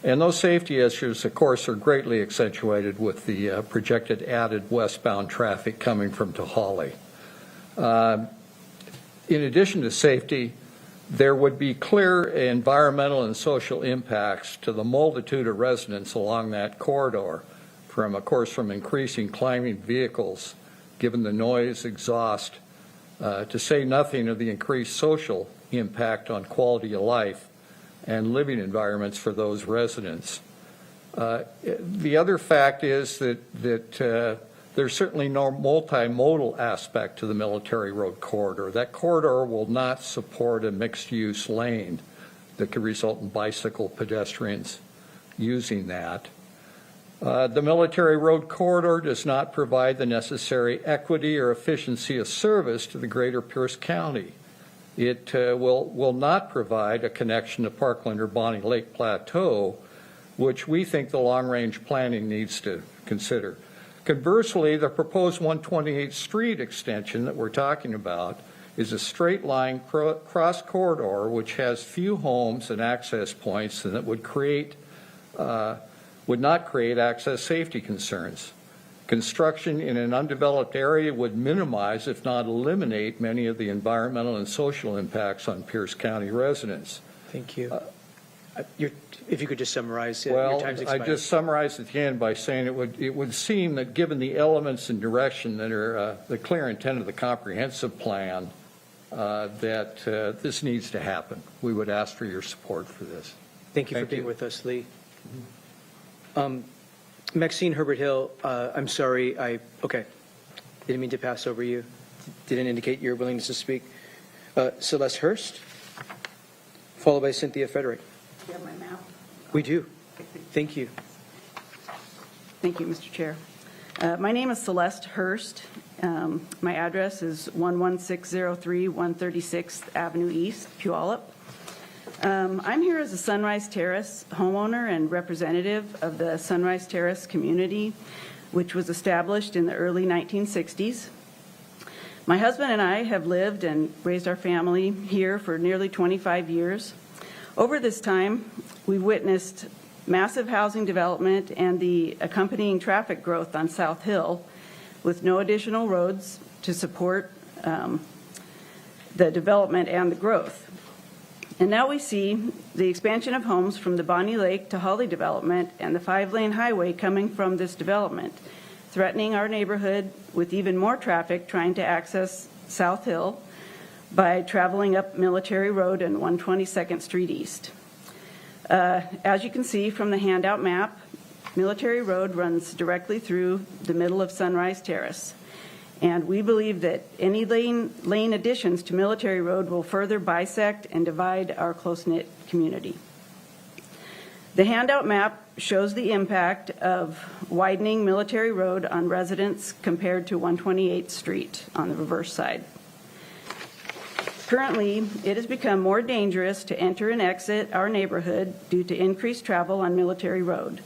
And those safety issues, of course, are greatly accentuated with the projected added westbound traffic coming from Tahali. In addition to safety, there would be clear environmental and social impacts to the multitude of residents along that corridor, from increasing climbing vehicles, given the noise, exhaust, to say nothing of the increased social impact on quality of life and living environments for those residents. The other fact is that there's certainly no multimodal aspect to the military road corridor. That corridor will not support a mixed-use lane that could result in bicycle pedestrians using that. The military road corridor does not provide the necessary equity or efficiency of service to the greater Pierce County. It will not provide a connection to Parkland or Bonnie Lake Plateau, which we think the long-range planning needs to consider. Conversely, the proposed 128th Street extension that we're talking about is a straight line cross corridor which has few homes and access points, and that would not create access safety concerns. Construction in an undeveloped area would minimize, if not eliminate, many of the environmental and social impacts on Pierce County residents. Thank you. If you could just summarize it. Well, your time's expired. I just summarized at the end by saying it would seem that given the elements and direction that are the clear intent of the comprehensive plan, that this needs to happen. We would ask for your support for this. Thank you for being with us, Lee. Maxine Herbert Hill, I'm sorry, okay. Didn't mean to pass over you. Didn't indicate your willingness to speak. Celeste Hurst, followed by Cynthia Frederick. Do you have my map? We do. Thank you. Thank you, Mr. Chair. My name is Celeste Hurst. My address is 11603 136th Avenue East, Puyallup. I'm here as a Sunrise Terrace homeowner and representative of the Sunrise Terrace community, which was established in the early 1960s. My husband and I have lived and raised our family here for nearly 25 years. Over this time, we've witnessed massive housing development and the accompanying traffic growth on South Hill, with no additional roads to support the development and the growth. And now we see the expansion of homes from the Bonnie Lake to Holly development and the 5-lane highway coming from this development, threatening our neighborhood with even more traffic trying to access South Hill by traveling up Military Road and 122nd Street East. As you can see from the handout map, Military Road runs directly through the middle of Sunrise Terrace. And we believe that any lane additions to Military Road will further bisect and divide our close-knit community. The handout map shows the impact of widening Military Road on residents compared to 128th Street on the reverse side. Currently, it has become more dangerous to enter and exit our neighborhood due to increased travel on Military Road.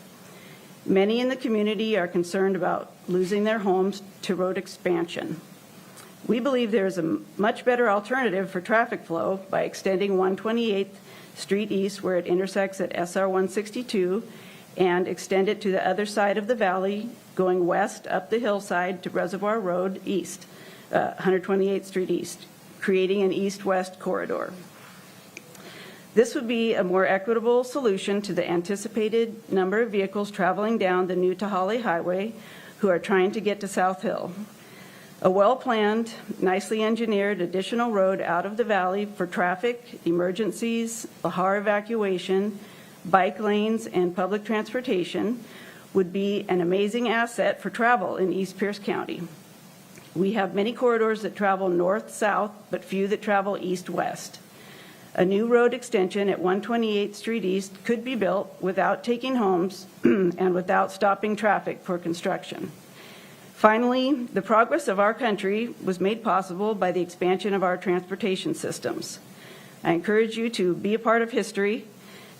Many in the community are concerned about losing their homes to road expansion. We believe there is a much better alternative for traffic flow by extending 128th Street East where it intersects at SR 162 and extend it to the other side of the valley, going west up the hillside to Reservoir Road East, 128th Street East, creating an east-west corridor. This would be a more equitable solution to the anticipated number of vehicles traveling down the new Tahali Highway who are trying to get to South Hill. A well-planned, nicely engineered additional road out of the valley for traffic, emergencies, lahar evacuation, bike lanes, and public transportation would be an amazing asset for travel in East Pierce County. We have many corridors that travel north-south, but few that travel east-west. A new road extension at 128th Street East could be built without taking homes and without stopping traffic for construction. Finally, the progress of our country was made possible by the expansion of our transportation systems. I encourage you to be a part of history,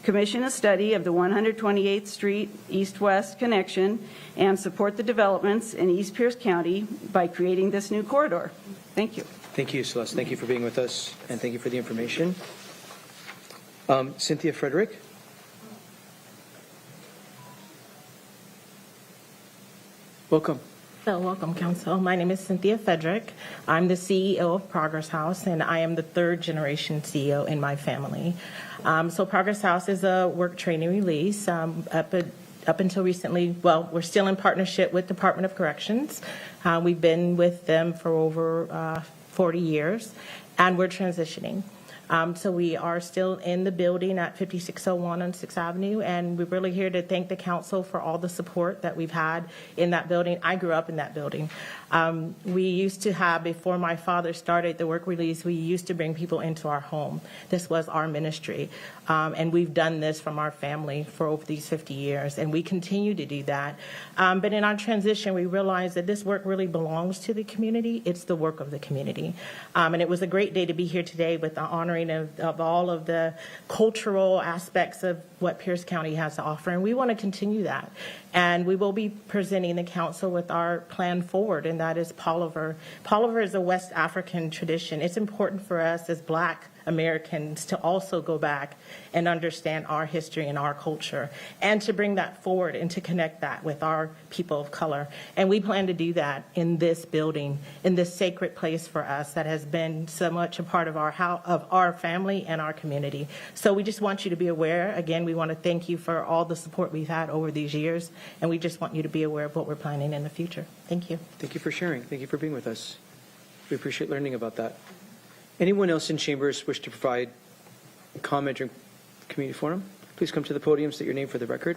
commission a study of the 128th Street East-West connection, and support the developments in East Pierce County by creating this new corridor. Thank you. Thank you, Celeste. Thank you for being with us, and thank you for the information. Cynthia Frederick. Welcome. Welcome, Council. My name is Cynthia Frederick. I'm the CEO of Progress House, and I am the third generation CEO in my family. So Progress House is a work training release. Up until recently, well, we're still in partnership with Department of Corrections. We've been with them for over 40 years, and we're transitioning. So we are still in the building at 5601 on 6th Avenue, and we're really here to thank the council for all the support that we've had in that building. I grew up in that building. We used to have, before my father started the work release, we used to bring people into our home. This was our ministry, and we've done this from our family for over these 50 years, and we continue to do that. But in our transition, we realized that this work really belongs to the community. It's the work of the community. And it was a great day to be here today with the honoring of all of the cultural aspects of what Pierce County has to offer, and we want to continue that. And we will be presenting the council with our plan forward, and that is Palaver. Palaver is a West African tradition. It's important for us as Black Americans to also go back and understand our history and our culture, and to bring that forward and to connect that with our people of color. And we plan to do that in this building, in this sacred place for us that has been so much a part of our family and our community. So we just want you to be aware. Again, we want to thank you for all the support we've had over these years, and we just want you to be aware of what we're planning in the future. Thank you. Thank you for sharing. Thank you for being with us. We appreciate learning about that. Anyone else in chambers wish to provide comment during community forum? Please come to the podium, state your name for the record.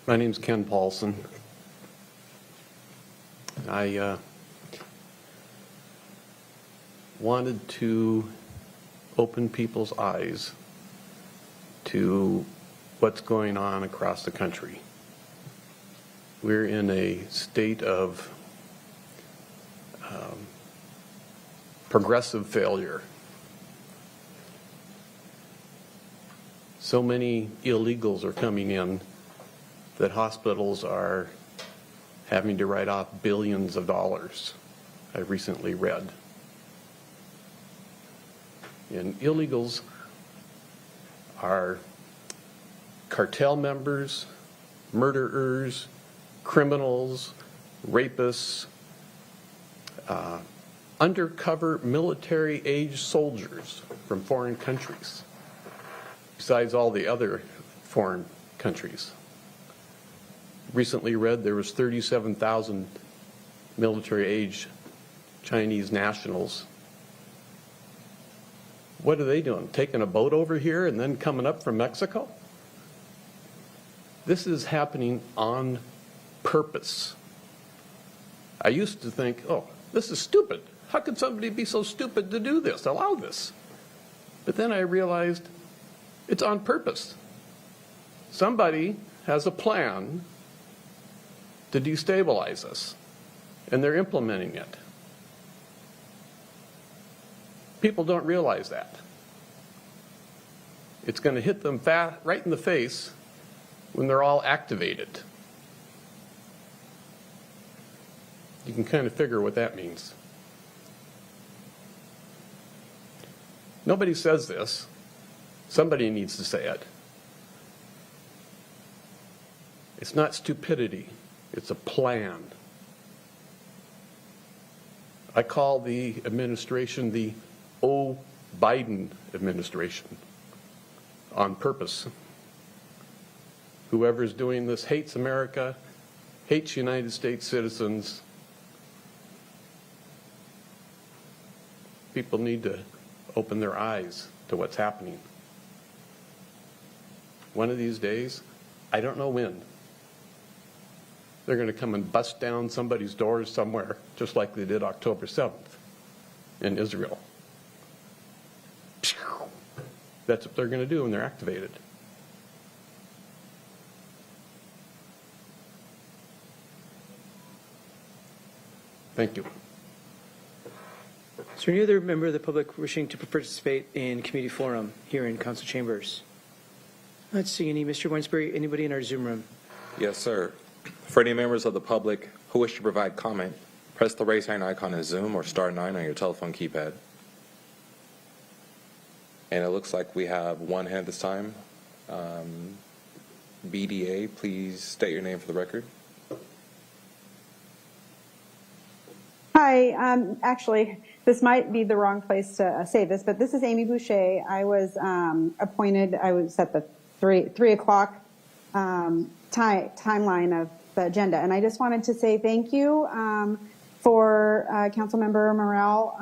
My name's Ken Paulson. I wanted to open people's eyes to what's going on across the country. We're in a state of progressive failure. So many illegals are coming in that hospitals are having to write off billions of dollars, I recently read. And illegals are cartel members, murderers, criminals, rapists, undercover military-age soldiers from foreign countries, besides all the other foreign countries. Recently read there was 37,000 military-age Chinese nationals. What are they doing? Taking a boat over here and then coming up from Mexico? This is happening on purpose. I used to think, oh, this is stupid. How could somebody be so stupid to do this, allow this? But then I realized It's on purpose. Somebody has a plan to destabilize us, and they're implementing it. People don't realize that. It's going to hit them right in the face when they're all activated. You can kind of figure what that means. Nobody says this. Somebody needs to say it. It's not stupidity. It's a plan. I call the administration the Biden administration on purpose. Whoever's doing this hates America, hates United States citizens. People need to open their eyes to what's happening. One of these days, I don't know when, they're going to come and bust down somebody's doors somewhere, just like they did October 7th in Israel. That's what they're going to do when they're activated. Thank you. Is there any other member of the public wishing to participate in community forum here in council chambers? Let's see any. Mr. Weinsbury, anybody in our Zoom room? Yes, sir. For any members of the public who wish to provide comment, press the raise hand icon in Zoom or *9 on your telephone keypad. And it looks like we have one hand this time. BDA, please state your name for the record. Hi, actually, this might be the wrong place to say this, but this is Amy Boucher. I was appointed, I was at the 3 o'clock timeline of the agenda, and I just wanted to say thank you for Councilmember Morrell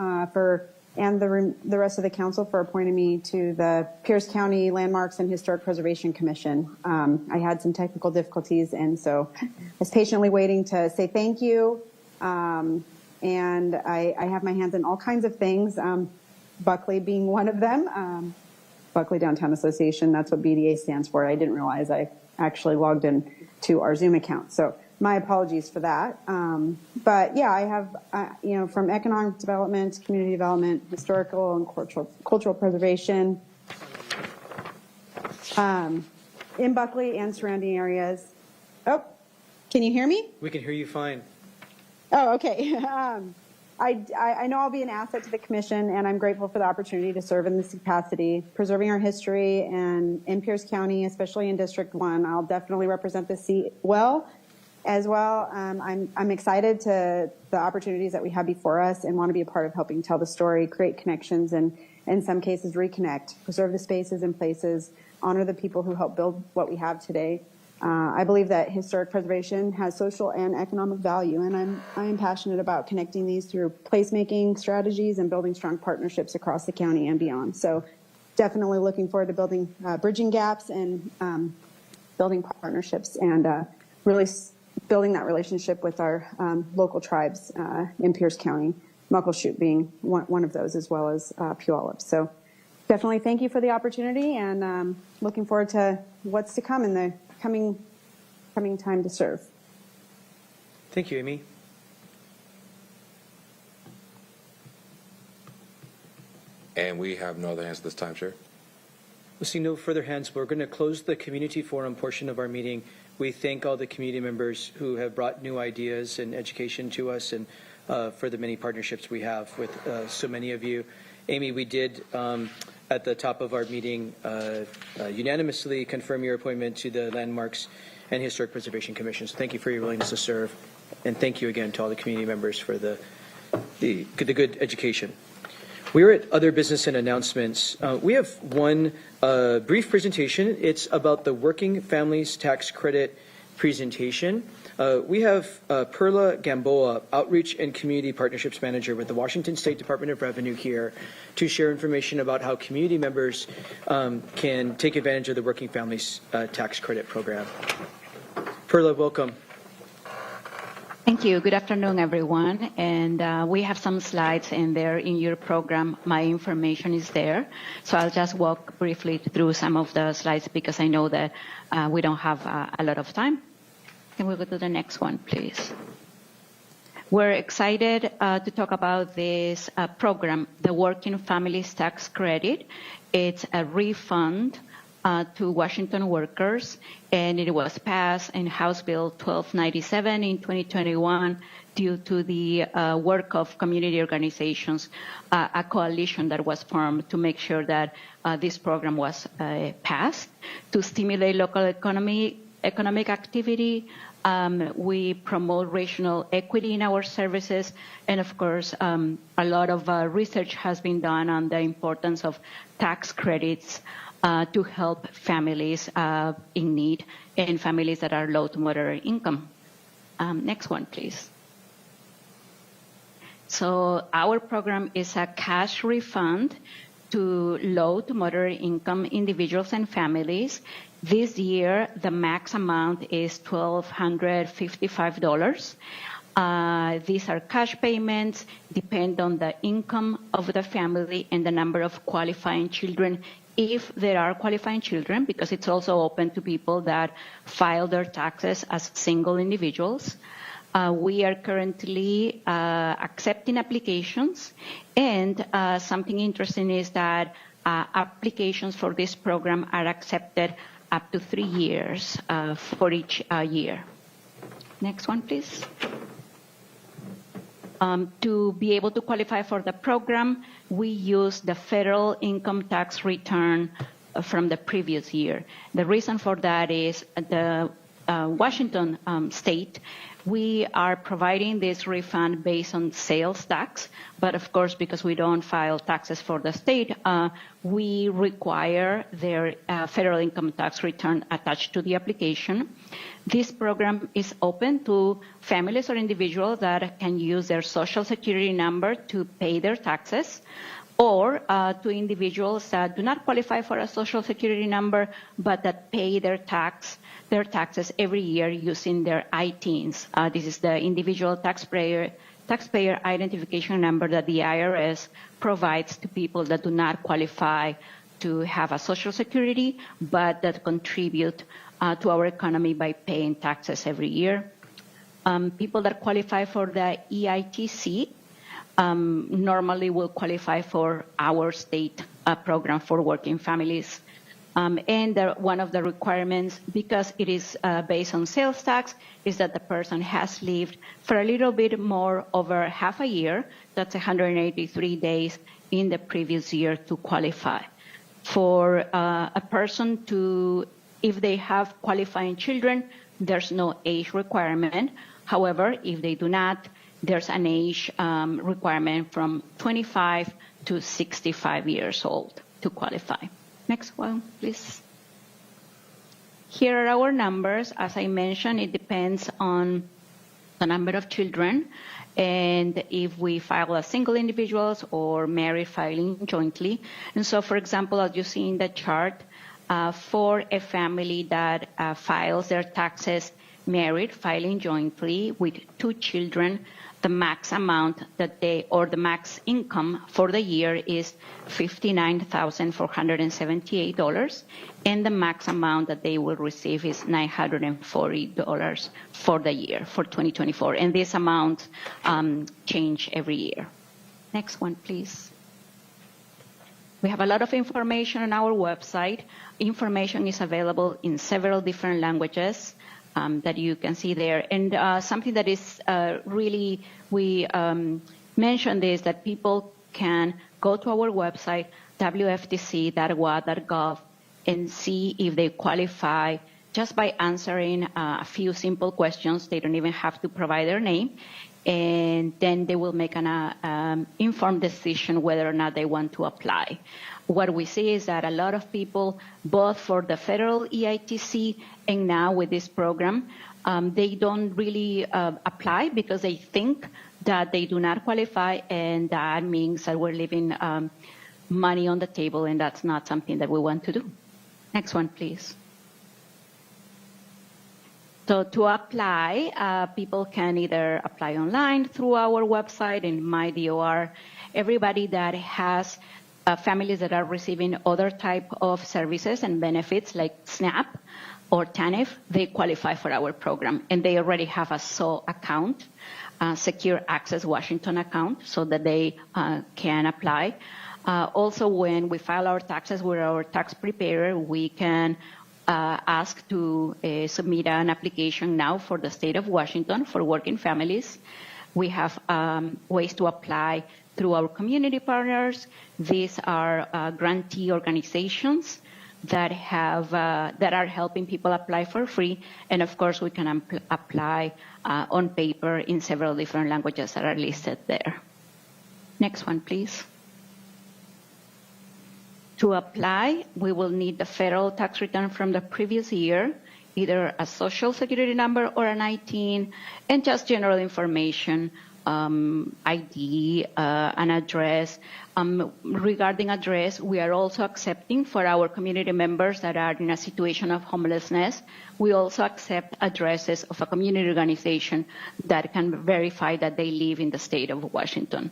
and the rest of the council for appointing me to the Pierce County Landmarks and Historic Preservation Commission. I had some technical difficulties, and so I was patiently waiting to say thank you. And I have my hands in all kinds of things, Buckley being one of them. Buckley Downtown Association, that's what BDA stands for. I didn't realize I actually logged in to our Zoom account. So my apologies for that. But yeah, I have, from economic development, community development, historical and cultural preservation in Buckley and surrounding areas. Oh, can you hear me? We can hear you fine. Oh, okay. I know I'll be an asset to the commission, and I'm grateful for the opportunity to serve in this capacity. Preserving our history and in Pierce County, especially in District 1, I'll definitely represent the seat well. I'm excited to the opportunities that we have before us and want to be a part of helping tell the story, create connections, and in some cases reconnect, preserve the spaces and places, honor the people who helped build what we have today. I believe that historic preservation has social and economic value, and I'm passionate about connecting these through placemaking strategies and building strong partnerships across the county and beyond. So definitely looking forward to building, bridging gaps and building partnerships and really building that relationship with our local tribes in Pierce County, Muckleshoot being one of those, as well as Puyallup. So definitely thank you for the opportunity, and looking forward to what's to come in the coming time to serve. Thank you, Amy. And we have no other hands at this time, Chair. We'll see no further hands. We're going to close the community forum portion of our meeting. We thank all the community members who have brought new ideas and education to us, and for the many partnerships we have with so many of you. Amy, we did at the top of our meeting unanimously confirm your appointment to the Landmarks and Historic Preservation Commission. So thank you for your willingness to serve, and thank you again to all the community members for the good education. We're at other business and announcements. We have one brief presentation. It's about the Working Families Tax Credit presentation. We have Perla Gamboa, Outreach and Community Partnerships Manager with the Washington State Department of Revenue, here to share information about how community members can take advantage of the Working Families Tax Credit Program. Perla, welcome. Thank you. Good afternoon, everyone. And we have some slides in there in your program. My information is there. So I'll just walk briefly through some of the slides because I know that we don't have a lot of time. Can we go to the next one, please? We're excited to talk about this program, the Working Families Tax Credit. It's a refund to Washington workers, and it was passed in House Bill 1297 in 2021 due to the work of community organizations, a coalition that was formed to make sure that this program was passed to stimulate local economic activity. We promote racial equity in our services, and of course, a lot of research has been done on the importance of tax credits to help families in need and families that are low to moderate income. Next one, please. So our program is a cash refund to low to moderate income individuals and families. This year, the max amount is $1,255. These are cash payments, depend on the income of the family and the number of qualifying children, if there are qualifying children, because it's also open to people that file their taxes as single individuals. We are currently accepting applications, and something interesting is that applications for this program are accepted up to 3 years for each year. Next one, please. To be able to qualify for the program, we use the federal income tax return from the previous year. The reason for that is the Washington state, we are providing this refund based on sales tax, but of course, because we don't file taxes for the state, we require their federal income tax return attached to the application. This program is open to families or individuals that can use their Social Security number to pay their taxes, or to individuals that do not qualify for a Social Security number, but that pay their taxes every year using their ITINs. This is the individual taxpayer identification number that the IRS provides to people that do not qualify to have a Social Security, but that contribute to our economy by paying taxes every year. People that qualify for the EITC normally will qualify for our state program for working families. And one of the requirements, because it is based on sales tax, is that the person has lived for a little bit more over half a year. That's 183 days in the previous year to qualify. For a person to, if they have qualifying children, there's no age requirement. However, if they do not, there's an age requirement from 25 to 65 years old to qualify. Next one, please. Here are our numbers. As I mentioned, it depends on the number of children and if we file as single individuals or married filing jointly. And so, for example, as you see in the chart, for a family that files their taxes married, filing jointly with 2 children, the max amount that they, or the max income for the year is $59,478, and the max amount that they will receive is $940 for the year, for 2024. And these amounts change every year. Next one, please. We have a lot of information on our website. Information is available in several different languages. That you can see there. And something that is really, we mentioned is that people can go to our website, wftc.wa.gov, and see if they qualify just by answering a few simple questions. They don't even have to provide their name. And then they will make an informed decision whether or not they want to apply. What we see is that a lot of people, both for the federal EITC and now with this program, they don't really apply because they think that they do not qualify, and that means that we're leaving money on the table, and that's not something that we want to do. Next one, please. So to apply, people can either apply online through our website in MyDOR. Everybody that has families that are receiving other type of services and benefits like SNAP or TANF, they qualify for our program, and they already have a SO account, Secure Access Washington account, so that they can apply. Also, when we file our taxes with our tax preparer, we can ask to submit an application now for the state of Washington for working families. We have ways to apply through our community partners. These are grantee organizations that are helping people apply for free, and of course we can apply on paper in several different languages that are listed there. Next one, please. To apply, we will need the federal tax return from the previous year, either a social security number or an ITIN, and just general information, ID, an address. Regarding address, we are also accepting for our community members that are in a situation of homelessness, we also accept addresses of a community organization that can verify that they live in the state of Washington.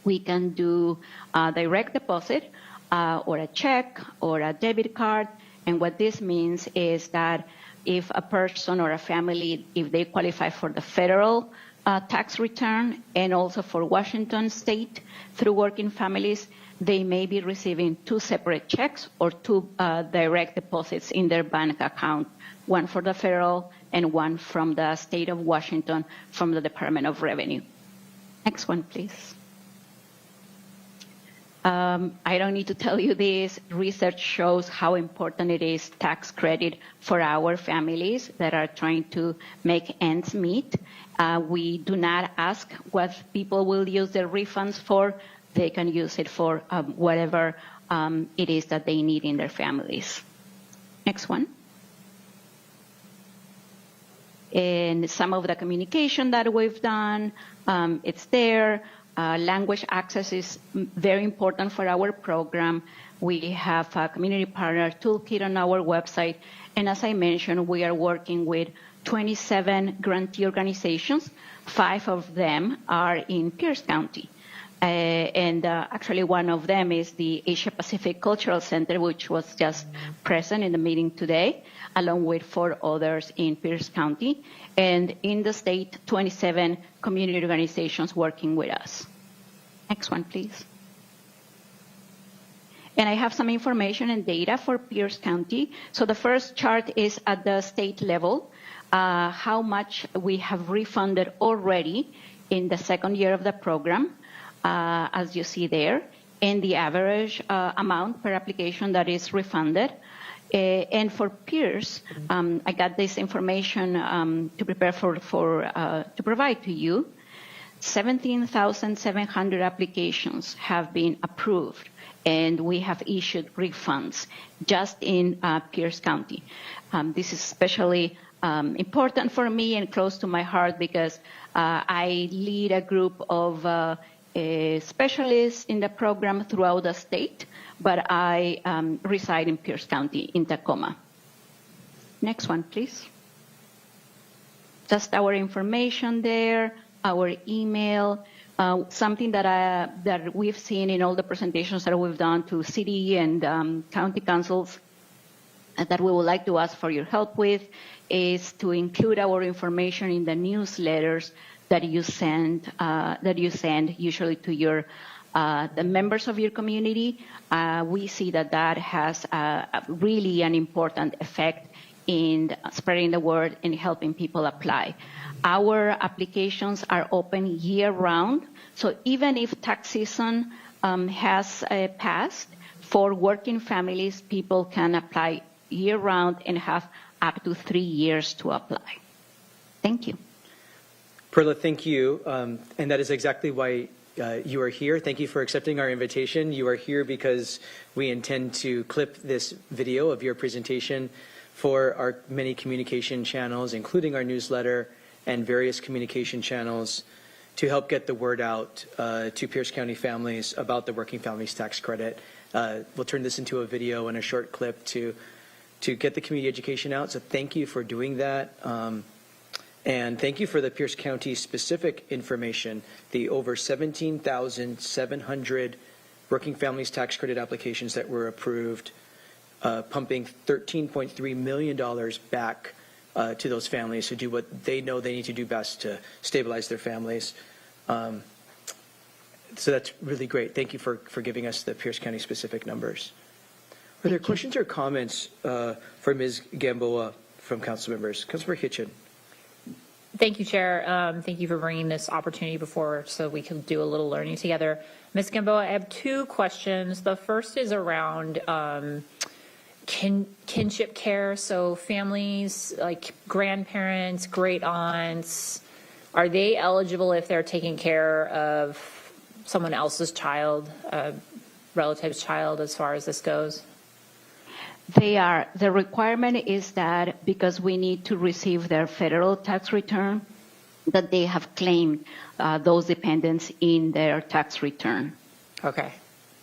We can do a direct deposit, or a check or a debit card. And what this means is that if a person or a family, if they qualify for the federal tax return and also for Washington state through working families, they may be receiving two separate checks or two direct deposits in their bank account, one for the federal and one from the state of Washington from the Department of Revenue. Next one, please. I don't need to tell you this. Research shows how important it is tax credit for our families that are trying to make ends meet. We do not ask what people will use their refunds for. They can use it for whatever it is that they need in their families. Next one. And some of the communication that we've done, it's there. Language access is very important for our program. We have a community partner toolkit on our website. And as I mentioned, we are working with 27 grantee organizations. 5 of them are in Pierce County. Actually, one of them is the Asia Pacific Cultural Center, which was just present in the meeting today, along with 4 others in Pierce County. And in the state, 27 community organizations working with us. Next one, please. And I have some information and data for Pierce County. So the first chart is at the state level, how much we have refunded already in the second year of the program, as you see there, and the average amount per application that is refunded. And for Pierce, I got this information to prepare to provide to you. 17,700 applications have been approved, and we have issued refunds just in Pierce County. This is especially important for me and close to my heart because I lead a group of specialists in the program throughout the state, but I reside in Pierce County in Tacoma. Next one, please. Just our information there, our email, something that we've seen in all the presentations that we've done to city and county councils that we would like to ask for your help with is to include our information in the newsletters that you send usually to your the members of your community. We see that has really an important effect in spreading the word and helping people apply. Our applications are open year-round, so even if tax season has passed, for working families, people can apply year-round and have up to 3 years to apply. Thank you. Perla, thank you. And that is exactly why you are here. Thank you for accepting our invitation. You are here because we intend to clip this video of your presentation for our many communication channels, including our newsletter and various communication channels, to help get the word out to Pierce County families about the Working Families Tax Credit. We'll turn this into a video and a short clip to to get the community education out. So thank you for doing that. And thank you for the Pierce County specific information, the over 17,700 working families tax credit applications that were approved, pumping $13.3 million back to those families to do what they know they need to do best to stabilize their families. So that's really great. Thank you for giving us the Pierce County specific numbers. Are there questions or comments for Ms. Gamboa from council members? Councilmember Hitchin. Thank you, Chair. Thank you for bringing this opportunity before so we can do a little learning together. Ms. Gamboa, I have two questions. The first is around kinship care. So families like grandparents, great aunts, are they eligible if they're taking care of someone else's child, relative's child, as far as this goes? They are. The requirement is that because we need to receive their federal tax return, that they have claimed those dependents in their tax return. Okay,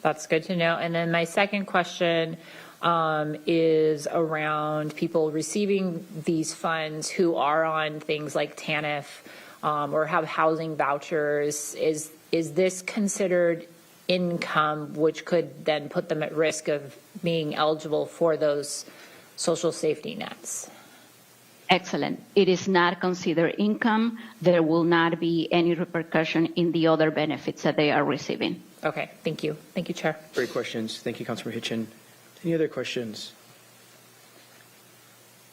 that's good to know. And then my second question is around people receiving these funds who are on things like TANF or have housing vouchers. Is this considered income, which could then put them at risk of being eligible for those social safety nets? Excellent. It is not considered income. There will not be any repercussion in the other benefits that they are receiving. Okay, thank you. Thank you, Chair. Great questions. Thank you, Councilmember Hitchin. Any other questions?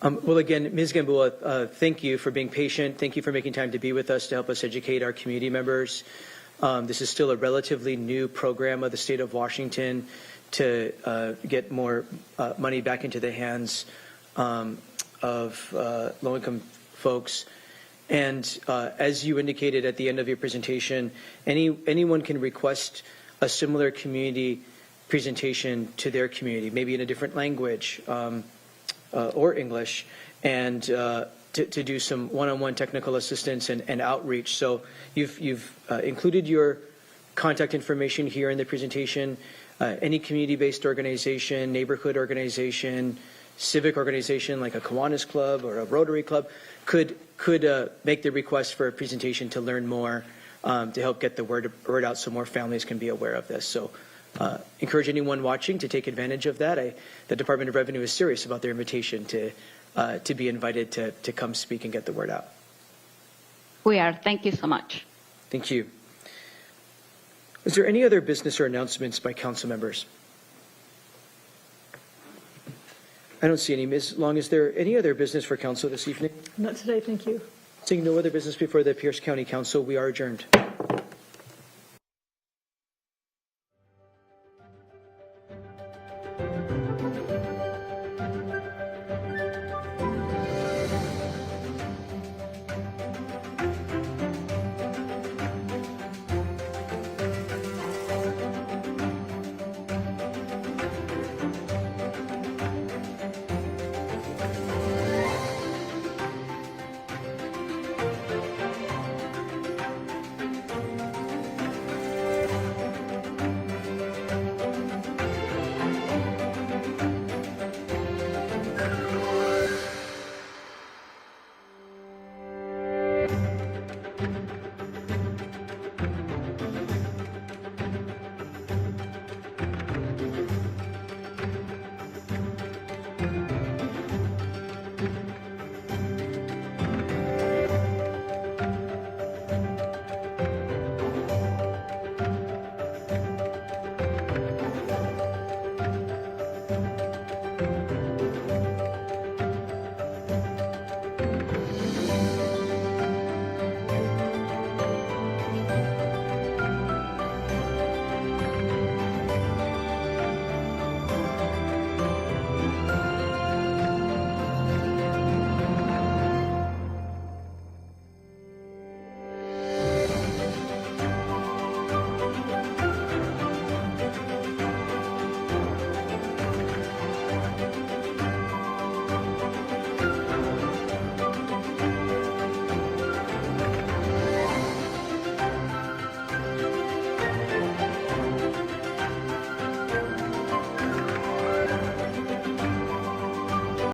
Well, again, Ms. Gamboa, thank you for being patient. Thank you for making time to be with us to help us educate our community members. This is still a relatively new program of the state of Washington to get more money back into the hands of low-income folks. And as you indicated at the end of your presentation, anyone can request a similar community presentation to their community, maybe in a different language or English, and to do some one-on-one technical assistance and outreach. So you've included your contact information here in the presentation. Any community-based organization, neighborhood organization, civic organization like a Kiwanis Club or a Rotary Club could make the request for a presentation to learn more, to help get the word out so more families can be aware of this. So encourage anyone watching to take advantage of that. The Department of Revenue is serious about their invitation to be invited to come speak and get the word out. We are. Thank you so much. Thank you. Is there any other business or announcements by council members? I don't see any. Ms. Long, is there any other business for council this evening? Not today, thank you. Seeing no other business before the Pierce County Council, we are adjourned.